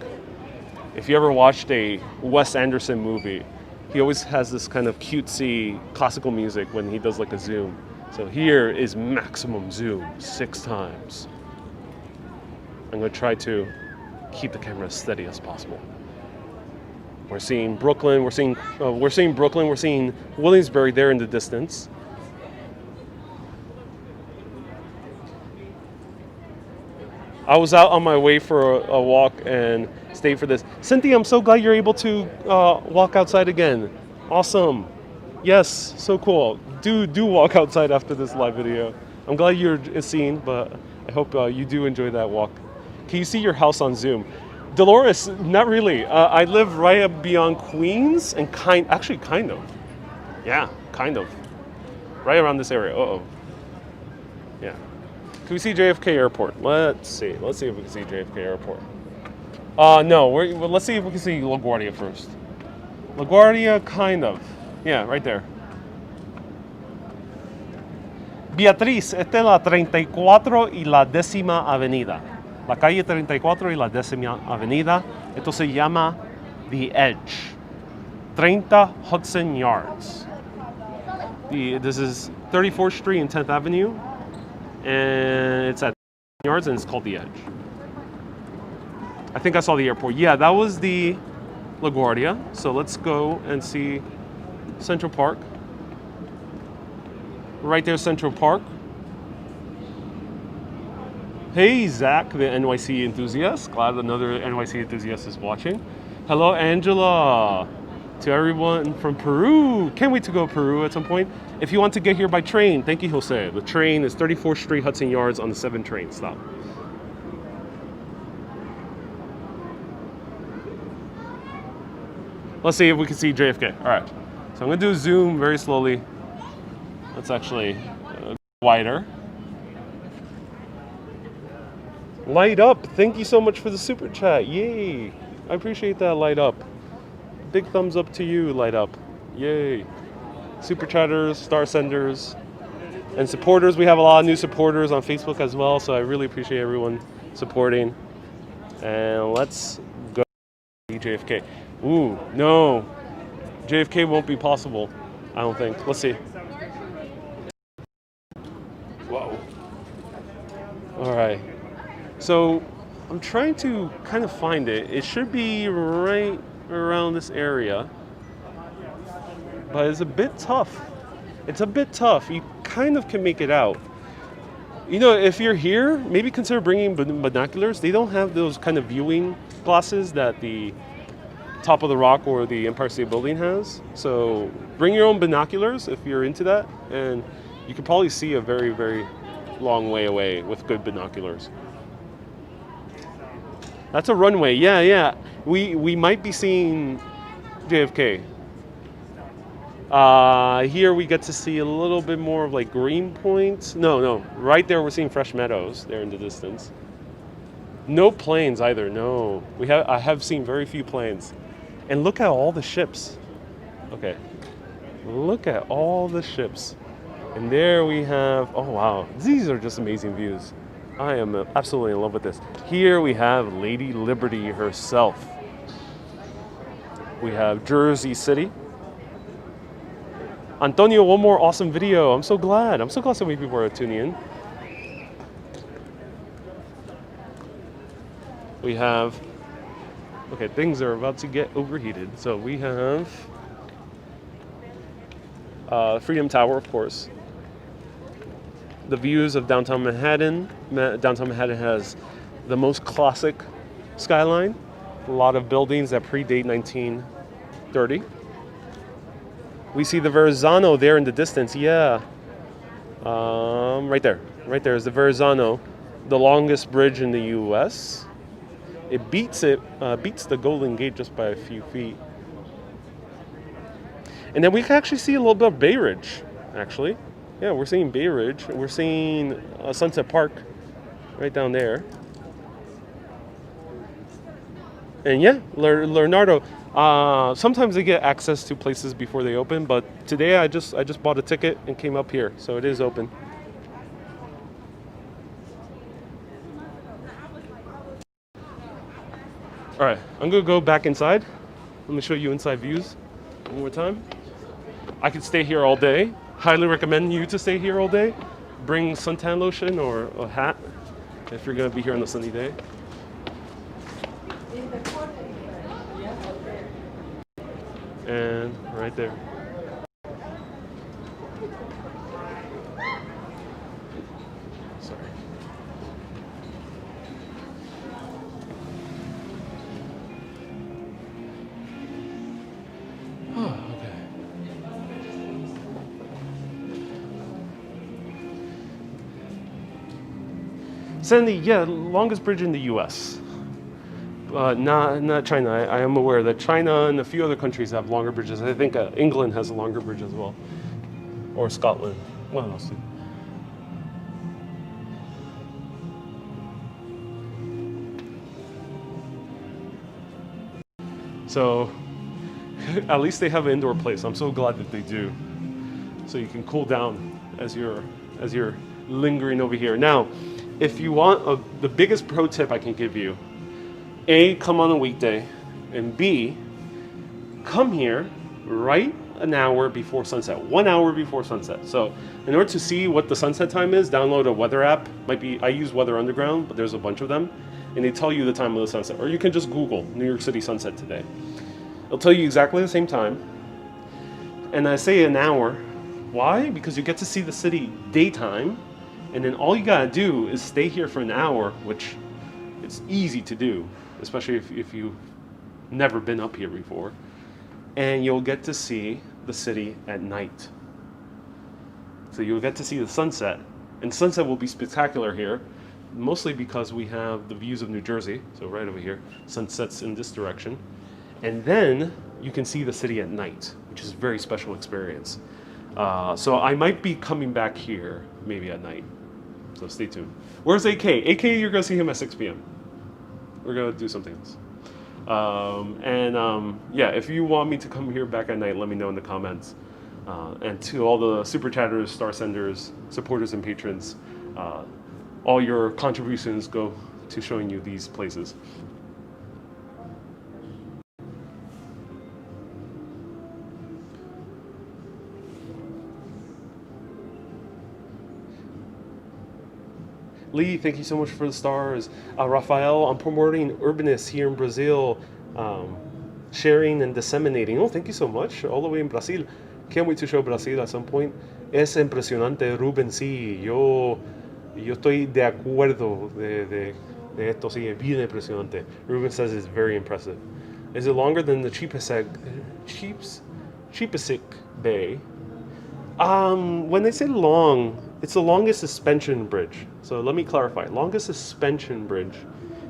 If you ever watched a Wes Anderson movie, he always has this kind of cutesy classical music when he does like a zoom. So here is maximum zoom, 6 times. I'm going to try to keep the camera as steady as possible. We're seeing Brooklyn. We're seeing Brooklyn. We're seeing Williamsburg there in the distance. I was out on my way for a walk and stayed for this. Cynthia, I'm so glad you're able to walk outside again. Awesome. Yes, so cool. Do walk outside after this live video. I'm glad you're seen, but I hope you do enjoy that walk. Can you see your house on Zoom? Dolores, not really. I live right up beyond Queens and kind of. Yeah, kind of. Right around this area. Uh-oh. Yeah. Can we see JFK Airport? Let's see. Let's see if we can see JFK Airport. No. Let's see if we can see LaGuardia first. LaGuardia, kind of. Yeah, right there. Beatriz, esta es la 34 y la 10ª avenida. La calle 34 y la 10ª avenida. Esto se llama The Edge. 30 Hudson Yards. This is 34th Street and 10th Avenue. And it's at Yards and it's called The Edge. I think I saw the airport. Yeah, that was the LaGuardia. So let's go and see Central Park. Right there, Central Park. Hey, Zach, the NYC enthusiast. Glad another NYC enthusiast is watching. Hello, Angela. To everyone from Peru. Can't wait to go to Peru at some point. If you want to get here by train, thank you, Jose. The train is 34th Street, Hudson Yards on the 7 train stop. Let's see if we can see JFK. All right. So I'm going to do a zoom very slowly. Let's actually wider. Light up. Thank you so much for the super chat. Yay. I appreciate that, Light Up. Big thumbs up to you, Light Up. Yay. Super chatters, star senders, and supporters. We have a lot of new supporters on Facebook as well, so I really appreciate everyone supporting. And let's go to JFK. Ooh, no. JFK won't be possible, I don't think. Let's see. All right. So I'm trying to kind of find it. It should be right around this area, but it's a bit tough. It's a bit tough. You kind of can make it out. You know, if you're here, maybe consider bringing binoculars. They don't have those kind of viewing glasses that the top of the rock or the Empire State Building has. So bring your own binoculars if you're into that, and you can probably see a very, very long way away with good binoculars. That's a runway. Yeah, yeah. We might be seeing JFK. Here we get to see a little bit more of like Greenpoint. No. Right there we're seeing Fresh Meadows there in the distance. No planes either. No. I have seen very few planes. And look at all the ships. Okay. Look at all the ships. And there we have, oh wow, these are just amazing views. I am absolutely in love with this. Here we have Lady Liberty herself. We have Jersey City. Antonio, one more awesome video. I'm so glad. I'm so glad so many people are tuning in. We have, okay, things are about to get overheated. So we have Freedom Tower, of course. The views of downtown Manhattan. Downtown Manhattan has the most classic skyline. A lot of buildings that predate 1930. We see the Verrazano there in the distance. Yeah, right there. Right there is the Verrazano, the longest bridge in the U.S. It beats the Golden Gate just by a few feet. And then we can actually see a little bit of Bay Ridge, actually. Yeah, we're seeing Bay Ridge. We're seeing Sunset Park right down there. And yeah, Leonardo. Sometimes they get access to places before they open, but today I just bought a ticket and came up here, so it is open. All right, I'm gonna go back inside. Let me show you inside views one more time. I could stay here all day. Highly recommend you to stay here all day. Bring suntan lotion or a hat if you're gonna be here on a sunny day. And right there. Sorry. Oh, okay. Sandy, yeah, longest bridge in the U.S. Not China. I am aware that China and a few other countries have longer bridges. I think England has a longer bridge as well, or Scotland. One of those two. So, at least they have an indoor place. I'm so glad that they do. So you can cool down as you're lingering over here. Now, if you want the biggest pro tip I can give you. A, come on a weekday, and B, come here right an hour before sunset, 1 hour before sunset. So in order to see what the sunset time is, download a weather app. I use Weather Underground, but there's a bunch of them, and they tell you the time of the sunset. Or you can just Google New York City sunset today. It'll tell you exactly the same time. And I say an hour. Why? Because you get to see the city daytime, and then all you gotta do is stay here for an hour, which it's easy to do, especially if you've never been up here before, and you'll get to see the city at night. So you'll get to see the sunset, and sunset will be spectacular here, mostly because we have the views of New Jersey, so right over here, sunsets in this direction, and then you can see the city at night, which is a very special experience. So I might be coming back here maybe at night, so stay tuned. Where's AK? AK, you're gonna see him at 6 p.m. We're gonna do something else. Yeah, if you want me to come here back at night, let me know in the comments. And to all the super chatters, star senders, supporters, and patrons, all your contributions go to showing you these places. Lee, thank you so much for the stars. Rafael, I'm promoting Urbanist here in Brazil, sharing and disseminating. Oh, thank you so much. All the way in Brazil. Can't wait to show Brazil at some point. Es impresionante, Ruben, sí. Yo estoy de acuerdo de esto, sí, es bien impresionante. Ruben says it's very impressive. Is it longer than the Cheapside Bay? When they say long, it's the longest suspension bridge. So let me clarify. Longest suspension bridge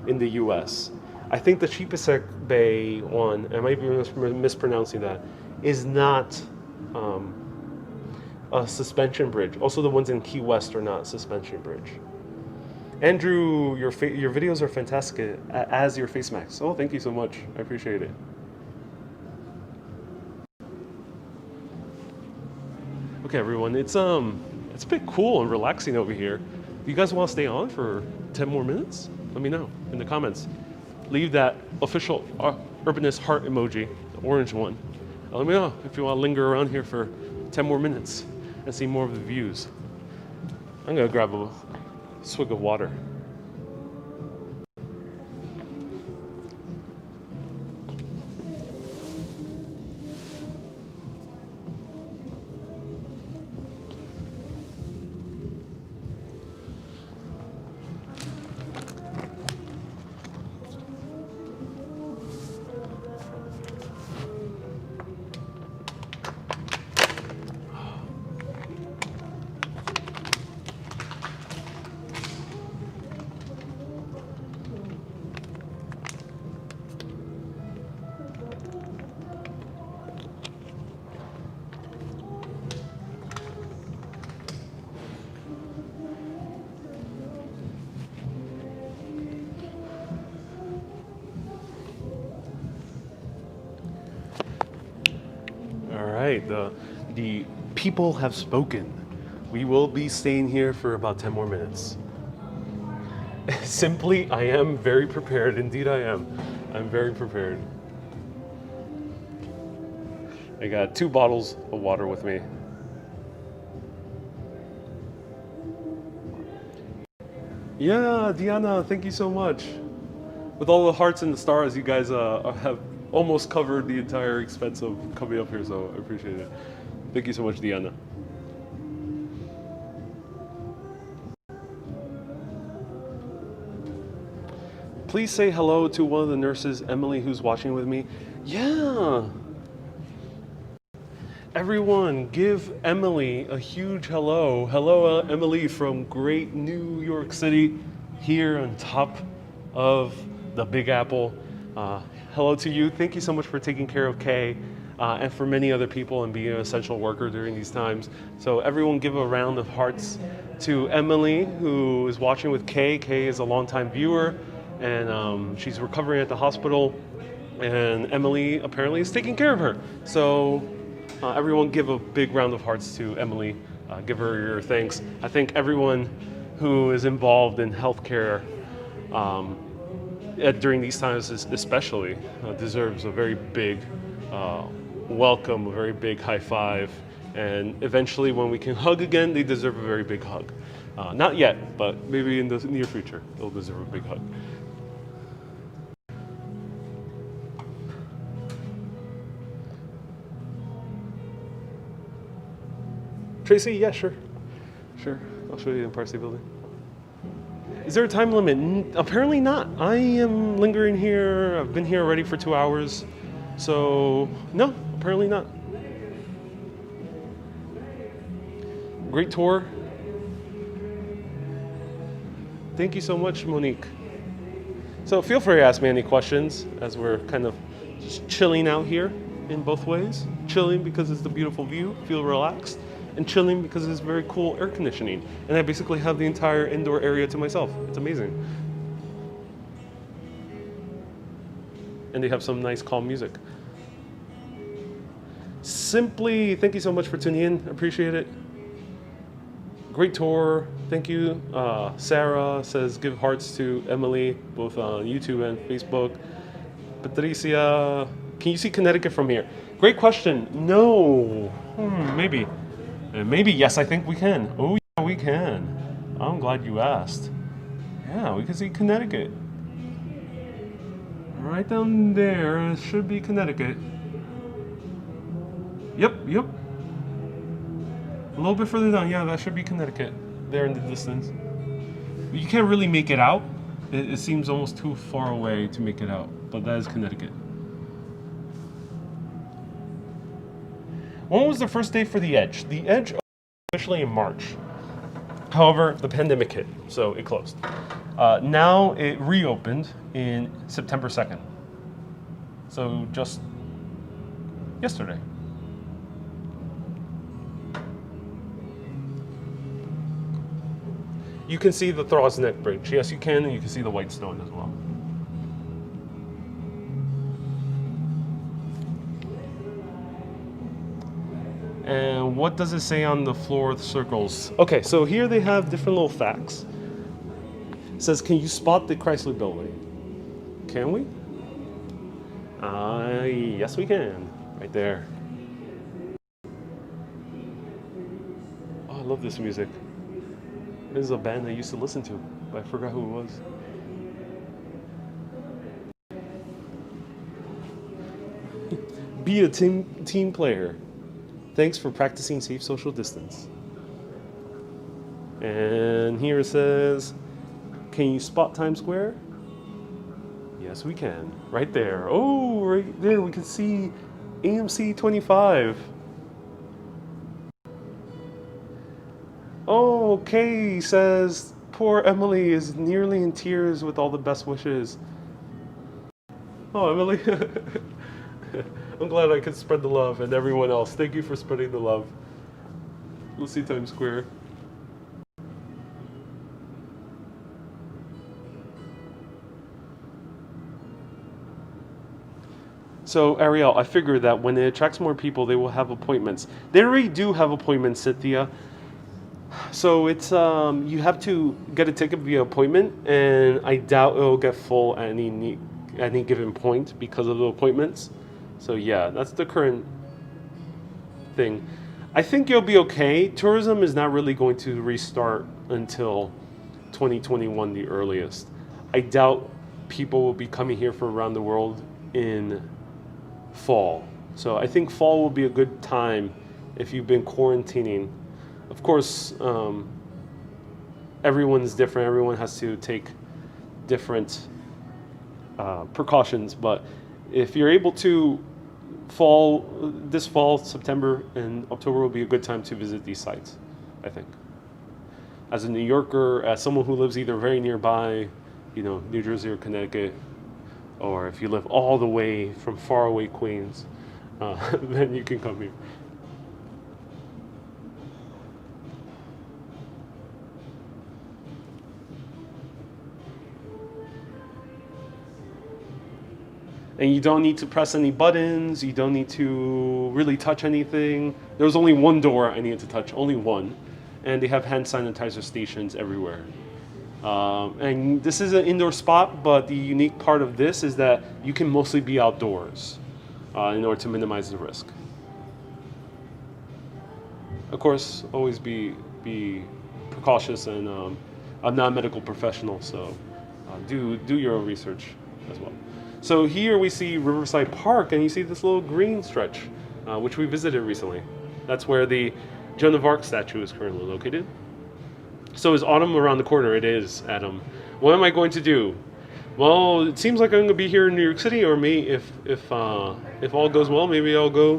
in the U.S. I think the Cheapside Bay one, I might be mispronouncing that, is not a suspension bridge. Also, the ones in Key West are not suspension bridge. Andrew, your videos are fantastic, as your face mask. Oh, thank you so much. I appreciate it. Okay, everyone, it's a bit cool and relaxing over here. Do you guys want to stay on for 10 more minutes? Let me know in the comments. Leave that official Urbanist heart emoji, the orange one. Let me know if you want to linger around here for 10 more minutes and see more of the views. I'm gonna grab a swig of water. The people have spoken. We will be staying here for about 10 more minutes. Simply, I am very prepared. Indeed, I am. I'm very prepared. I got 2 bottles of water with me. Yeah, Diana, thank you so much. With all the hearts and the stars, you guys have almost covered the entire expense of coming up here, so I appreciate it. Thank you so much, Diana. Please say hello to one of the nurses, Emily, who's watching with me. Yeah. Everyone, give Emily a huge hello. Hello, Emily from great New York City, here on top of the Big Apple. Hello to you. Thank you so much for taking care of Kay and for many other people and being an essential worker during these times. So everyone give a round of hearts to Emily, who is watching with Kay. Kay is a longtime viewer, and she's recovering at the hospital, and Emily apparently is taking care of her. So everyone give a big round of hearts to Emily. Give her your thanks. I think everyone who is involved in healthcare during these times especially deserves a very big welcome, a very big high five, and eventually when we can hug again, they deserve a very big hug. Not yet, but maybe in the near future, they'll deserve a big hug. Tracy, yeah, sure. Sure, I'll show you the Empire State Building. Is there a time limit? Apparently not. I am lingering here. I've been here already for 2 hours. So, no, apparently not. Great tour. Thank you so much, Monique. So feel free to ask me any questions as we're kind of just chilling out here in both ways. Chilling because it's the beautiful view, feel relaxed, and chilling because it's very cool air conditioning. And I basically have the entire indoor area to myself. It's amazing. And they have some nice calm music. Simply, thank you so much for tuning in. Appreciate it. Great tour. Thank you. Sarah says give hearts to Emily, both on YouTube and Facebook. Patricia, can you see Connecticut from here? Great question. No. Maybe. Maybe yes, I think we can. Oh yeah, we can. I'm glad you asked. Yeah, we can see Connecticut. Right down there, it should be Connecticut. Yep. A little bit further down, yeah, that should be Connecticut. There in the distance. You can't really make it out. It seems almost too far away to make it out, but that is Connecticut. When was the first day for the Edge? The Edge opened officially in March. However, the pandemic hit, so it closed. Now it reopened in September 2nd. So just yesterday. You can see the Thraw's Neck Bridge. Yes, you can, and you can see the Whitestone as well. And what does it say on the floor of the circles? Okay, so here they have different little facts. It says, can you spot the Chrysler building? Can we? Yes, we can. Right there. Oh, I love this music. This is a band I used to listen to, but I forgot who it was. Be a team player. Thanks for practicing safe social distance. And here it says, can you spot Times Square? Yes, we can. Right there. Oh, right there we can see AMC 25. Oh, Kay says, poor Emily is nearly in tears with all the best wishes. Oh, Emily. I'm glad I could spread the love, and everyone else. Thank you for spreading the love. We'll see Times Square. So, Ariel, I figured that when it attracts more people, they will have appointments. They already do have appointments, Cynthia. So it's you have to get a ticket via appointment, and I doubt it'll get full at any given point because of the appointments. So yeah, that's the current thing. I think you'll be okay. Tourism is not really going to restart until 2021, the earliest. I doubt people will be coming here from around the world in fall. So I think fall will be a good time if you've been quarantining. Of course, everyone's different. Everyone has to take different precautions. But if you're able to, this fall, September and October will be a good time to visit these sites, I think. As a New Yorker, as someone who lives either very nearby, New Jersey or Connecticut, or if you live all the way from faraway Queens, then you can come here. And you don't need to press any buttons. You don't need to really touch anything. There's only one door I needed to touch, only one. And they have hand sanitizer stations everywhere. And this is an indoor spot, but the unique part of this is that you can mostly be outdoors in order to minimize the risk. Of course, always be precautious, and I'm not a medical professional, so do your own research as well. So here we see Riverside Park, and you see this little green stretch, which we visited recently. That's where the Joan of Arc statue is currently located. So is autumn around the corner? It is, Adam. What am I going to do? Well, it seems like I'm going to be here in New York City, or if all goes well, maybe I'll go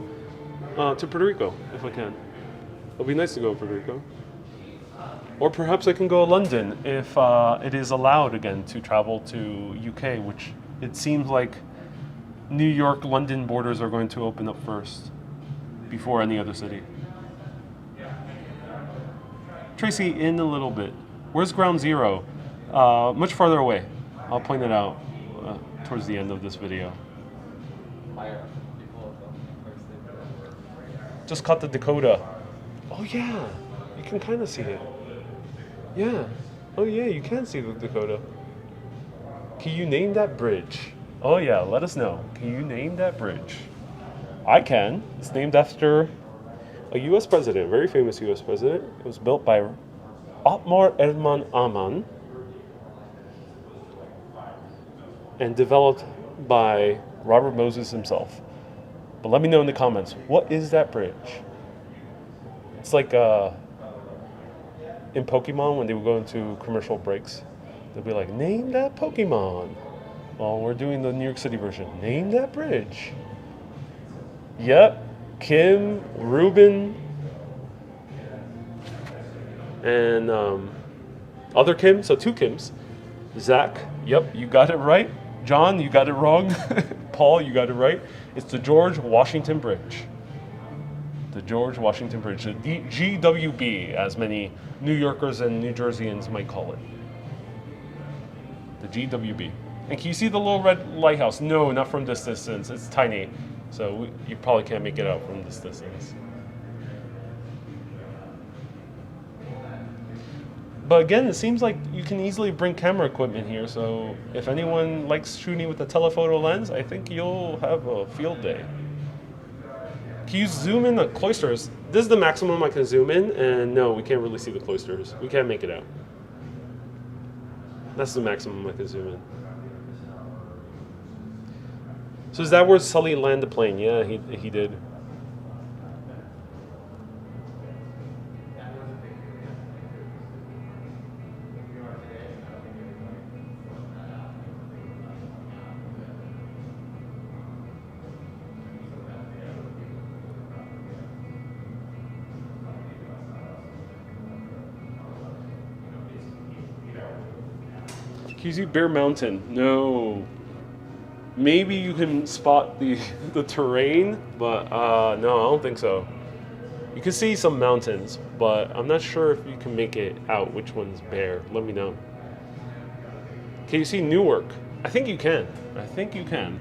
to Puerto Rico if I can. It'll be nice to go to Puerto Rico. Or perhaps I can go to London if it is allowed again to travel to UK, which it seems like New York-London borders are going to open up first before any other city. Tracy, in a little bit. Where's Ground Zero? Much farther away. I'll point it out towards the end of this video. Just caught the Dakota. Oh yeah, you can kind of see it. Yeah. Oh yeah, you can see the Dakota. Can you name that bridge? Oh yeah, let us know. Can you name that bridge? I can. It's named after a U.S. president, a very famous U.S. president. It was built by Otmar Erdmann Ammann. and developed by Robert Moses himself. But let me know in the comments, what is that bridge? It's like in Pokemon when they would go into commercial breaks, they'll be like, name that Pokemon. Well, we're doing the New York City version. Name that bridge. Yep, Kim, Ruben, and other Kim, so 2 Kims. Zach, yep, you got it right. John, you got it wrong. Paul, you got it right. It's the George Washington Bridge. The George Washington Bridge, the GWB, as many New Yorkers and New Jerseyans might call it. The GWB. And can you see the little red lighthouse? No, not from this distance. It's tiny, so you probably can't make it out from this distance. But again, it seems like you can easily bring camera equipment here, so if anyone likes shooting with a telephoto lens, I think you'll have a field day. Can you zoom in the cloisters? This is the maximum I can zoom in, and no, we can't really see the cloisters. We can't make it out. That's the maximum I can zoom in. So is that where Sully landed the plane? Yeah, he did. Can you see Bear Mountain? No. Maybe you can spot the terrain, but no, I don't think so. You can see some mountains, but I'm not sure if you can make it out which one's Bear. Let me know. Can you see Newark? I think you can. I think you can.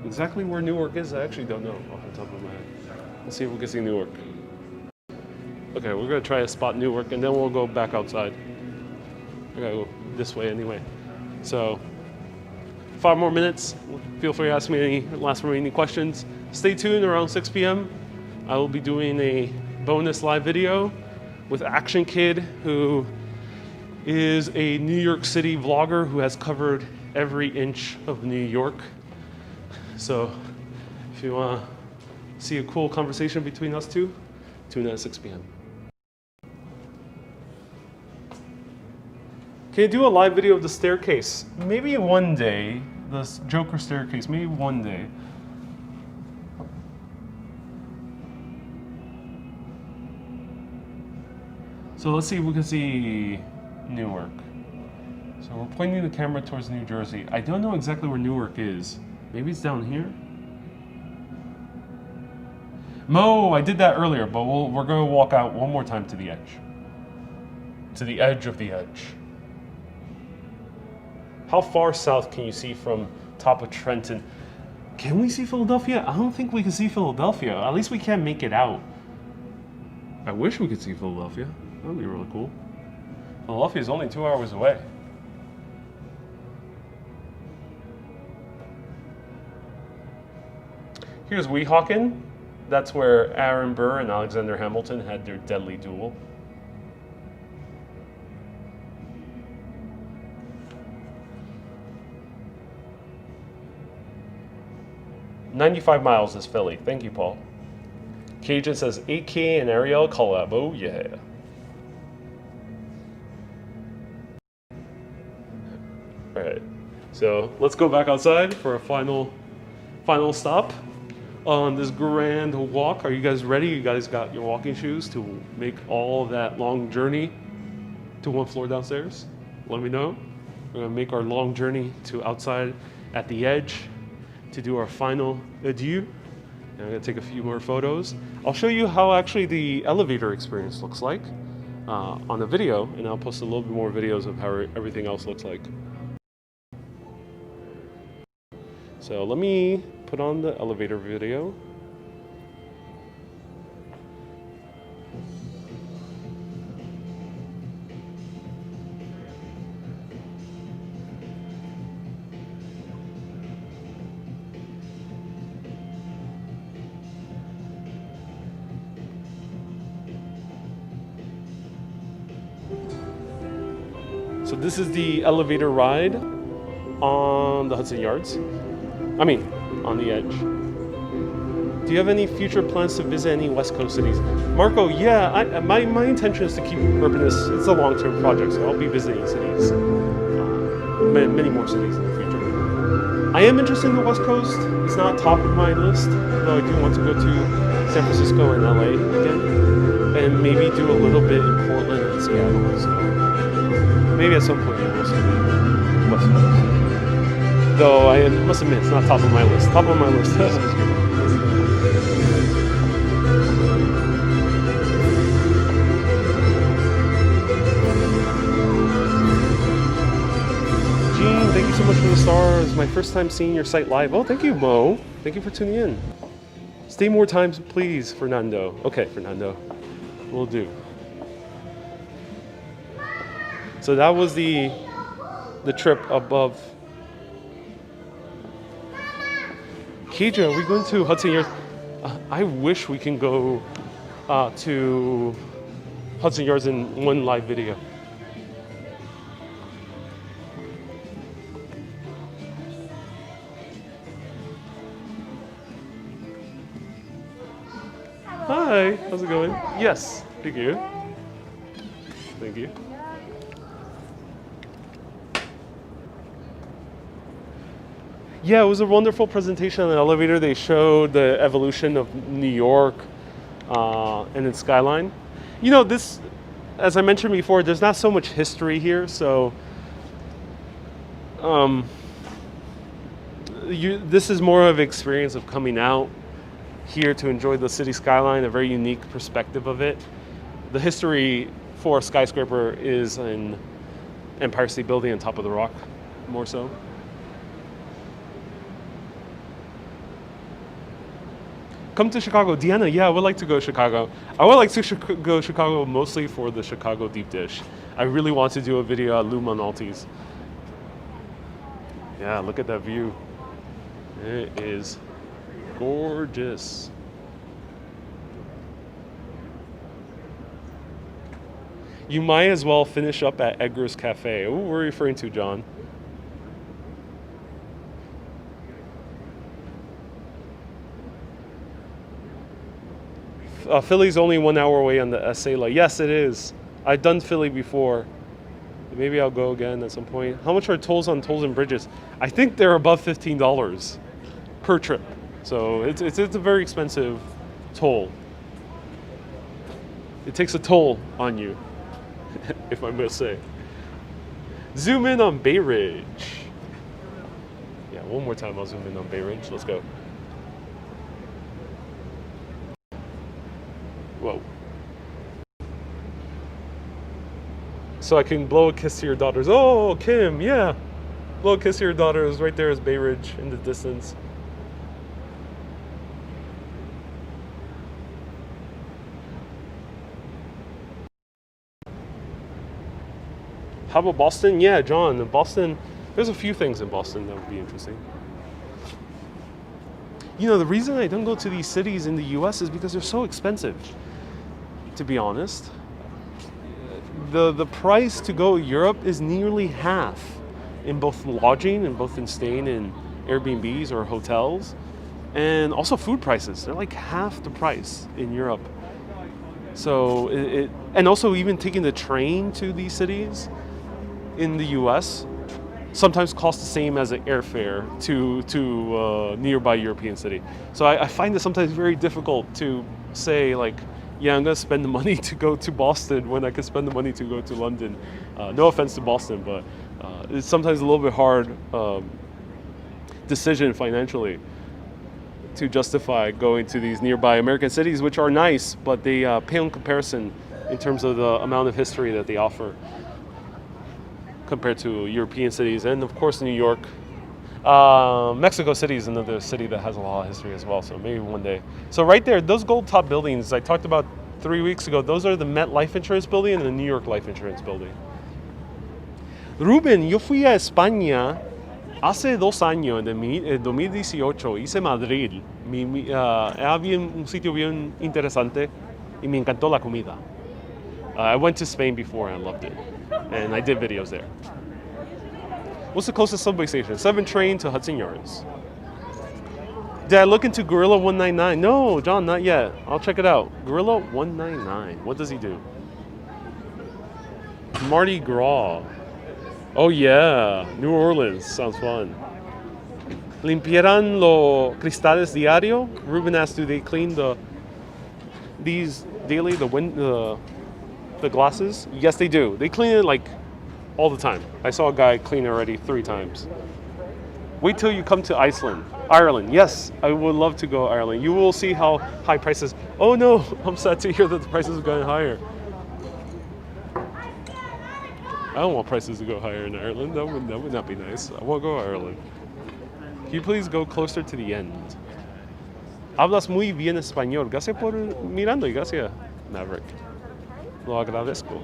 Exactly where Newark is, I actually don't know off the top of my head. Let's see if we can see Newark. Okay, we're gonna try to spot Newark, and then we'll go back outside. I gotta go this way anyway. So, 5 more minutes. Feel free to ask me any last remaining questions. Stay tuned around 6 p.m. I will be doing a bonus live video with Action Kid, who is a New York City vlogger who has covered every inch of New York. So, if you wanna see a cool conversation between us two, tune in at 6 p.m. Can you do a live video of the staircase? Maybe one day, the Joker staircase, maybe one day. So let's see if we can see Newark. So we're pointing the camera towards New Jersey. I don't know exactly where Newark is. Maybe it's down here? Mo, I did that earlier, but we're going to walk out one more time to the edge. To the edge of the edge. How far south can you see from top of Trenton? Can we see Philadelphia? I don't think we can see Philadelphia. At least we can't make it out. I wish we could see Philadelphia. That would be really cool. Philadelphia is only 2 hours away. Here's Weehawken. That's where Aaron Burr and Alexander Hamilton had their deadly duel. "95 miles is Philly." Thank you, Paul. Cajun says 8K and Ariel collab. Oh yeah. All right. So let's go back outside for a final stop on this grand walk. Are you guys ready? You guys got your walking shoes to make all that long journey to one floor downstairs? Let me know. We're gonna make our long journey to outside at the edge to do our final adieu. And I'm gonna take a few more photos. I'll show you how actually the elevator experience looks like on the video, and I'll post a little bit more videos of how everything else looks like. So let me put on the elevator video. So this is the elevator ride on the Hudson Yards. I mean, on the edge. Do you have any future plans to visit any West Coast cities? Marco, yeah, my intention is to keep Urbanus. It's a long-term project, so I'll be visiting cities, many more cities in the future. I am interested in the West Coast. It's not top of my list, though I do want to go to San Francisco and LA again, and maybe do a little bit in Portland and Seattle. So maybe at some point you will see the West Coast. Though I must admit, it's not top of my list. Top of my list is thank you so much for the stars. My first time seeing your site live. Oh, thank you, Mo. Thank you for tuning in. Stay more times, please, Fernando. Okay, Fernando. Will do. So that was the trip above. Keija, are we going to Hudson Yards? I wish we can go to Hudson Yards in one live video. Hi, how's it going? Yes, thank you. Thank you. Yeah, it was a wonderful presentation on the elevator. They showed the evolution of New York and its Skyline. You know, this, as I mentioned before, there's not so much history here, so this is more of an experience of coming out here to enjoy the city skyline, a very unique perspective of it. The history for a skyscraper is an Empire State Building on top of the rock, more so. Come to Chicago. Deanna, yeah, I would like to go to Chicago. I would like to go to Chicago mostly for the Chicago deep dish. I really want to do a video at Lou Malnati's. Yeah, look at that view. It is gorgeous. You might as well finish up at Edgar's Cafe. What were you referring to, John? Philly's only 1 hour away on the Acela. Yes, it is. I've done Philly before. Maybe I'll go again at some point. How much are tolls on tolls and bridges? I think they're above $15 per trip. So it's a very expensive toll. It takes a toll on you, if I must say. Zoom in on Bay Ridge. Yeah, one more time I'll zoom in on Bay Ridge. Let's go. Whoa. So I can blow a kiss to your daughters. Oh, Kim, yeah. Blow a kiss to your daughters. Right there is Bay Ridge in the distance. How about Boston? Yeah, John, in Boston, there's a few things in Boston that would be interesting. You know, the reason I don't go to these cities in the US is because they're so expensive, to be honest. The price to go to Europe is nearly half in both lodging and both in staying in Airbnbs or hotels, and also food prices. They're like half the price in Europe. So and also even taking the train to these cities in the US sometimes costs the same as an airfare to a nearby European city. So I find it sometimes very difficult to say, like, yeah, I'm gonna spend the money to go to Boston when I could spend the money to go to London. No offense to Boston, but it's sometimes a little bit hard decision financially to justify going to these nearby American cities, which are nice, but they pale in comparison in terms of the amount of history that they offer compared to European cities, and of course New York. Mexico City is another city that has a lot of history as well, so maybe one day. So right there, those gold top buildings I talked about 3 weeks ago, those are the Met Life Insurance Building and the New York Life Insurance Building. Ruben, yo fui a España hace 2 años, en 2018, hice Madrid. Era un sitio bien interesante y me encantó la comida. I went to Spain before and I loved it. And I did videos there. What's the closest subway station? 7 train to Hudson Yards. Did I look into Gorilla 199? No, John, not yet. I'll check it out. Gorilla 199. What does he do? Mardi Gras. Oh yeah, New Orleans. Sounds fun. Limpiarán los cristales diario? Ruben asked, do they clean these daily, the glasses? Yes, they do. They clean it like all the time. I saw a guy clean it already 3 times. Wait till you come to Ireland. Yes, I would love to go to Ireland. You will see how high prices. Oh no, I'm sad to hear that the prices are going higher. I don't want prices to go higher in Ireland. That would not be nice. I want to go to Ireland. Can you please go closer to the end? Hablas muy bien español. Gracias por mirando y gracias, Maverick. Lo agradezco.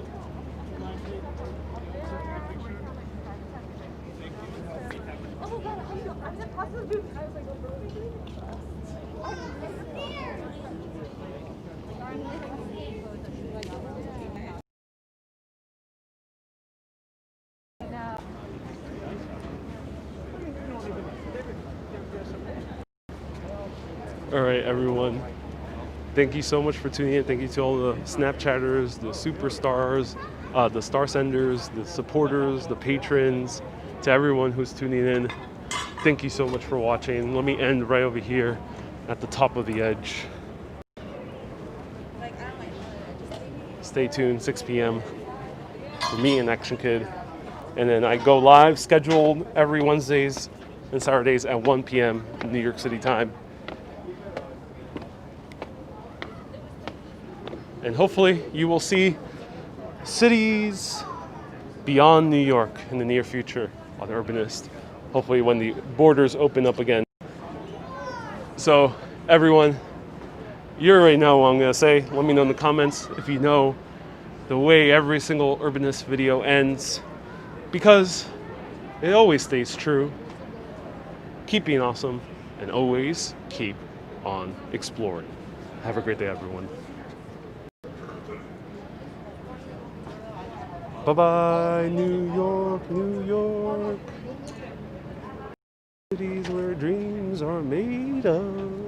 All right, everyone. Thank you so much for tuning in. Thank you to all the Snapchatters, the superstars, the star senders, the supporters, the patrons, to everyone who's tuning in. Thank you so much for watching. Let me end right over here at the top of the edge. Stay tuned, 6 p.m. for me and Action Kid. And then I go live, scheduled every Wednesdays and Saturdays at 1 p.m. New York City time. And hopefully you will see cities beyond New York in the near future on Urbanist. Hopefully when the borders open up again. So everyone, you already know what I'm gonna say. Let me know in the comments if you know the way every single Urbanist video ends, because it always stays true. Keep being awesome and always keep on exploring. Have a great day, everyone. Bye-bye, New York, New York. Cities where dreams are made of.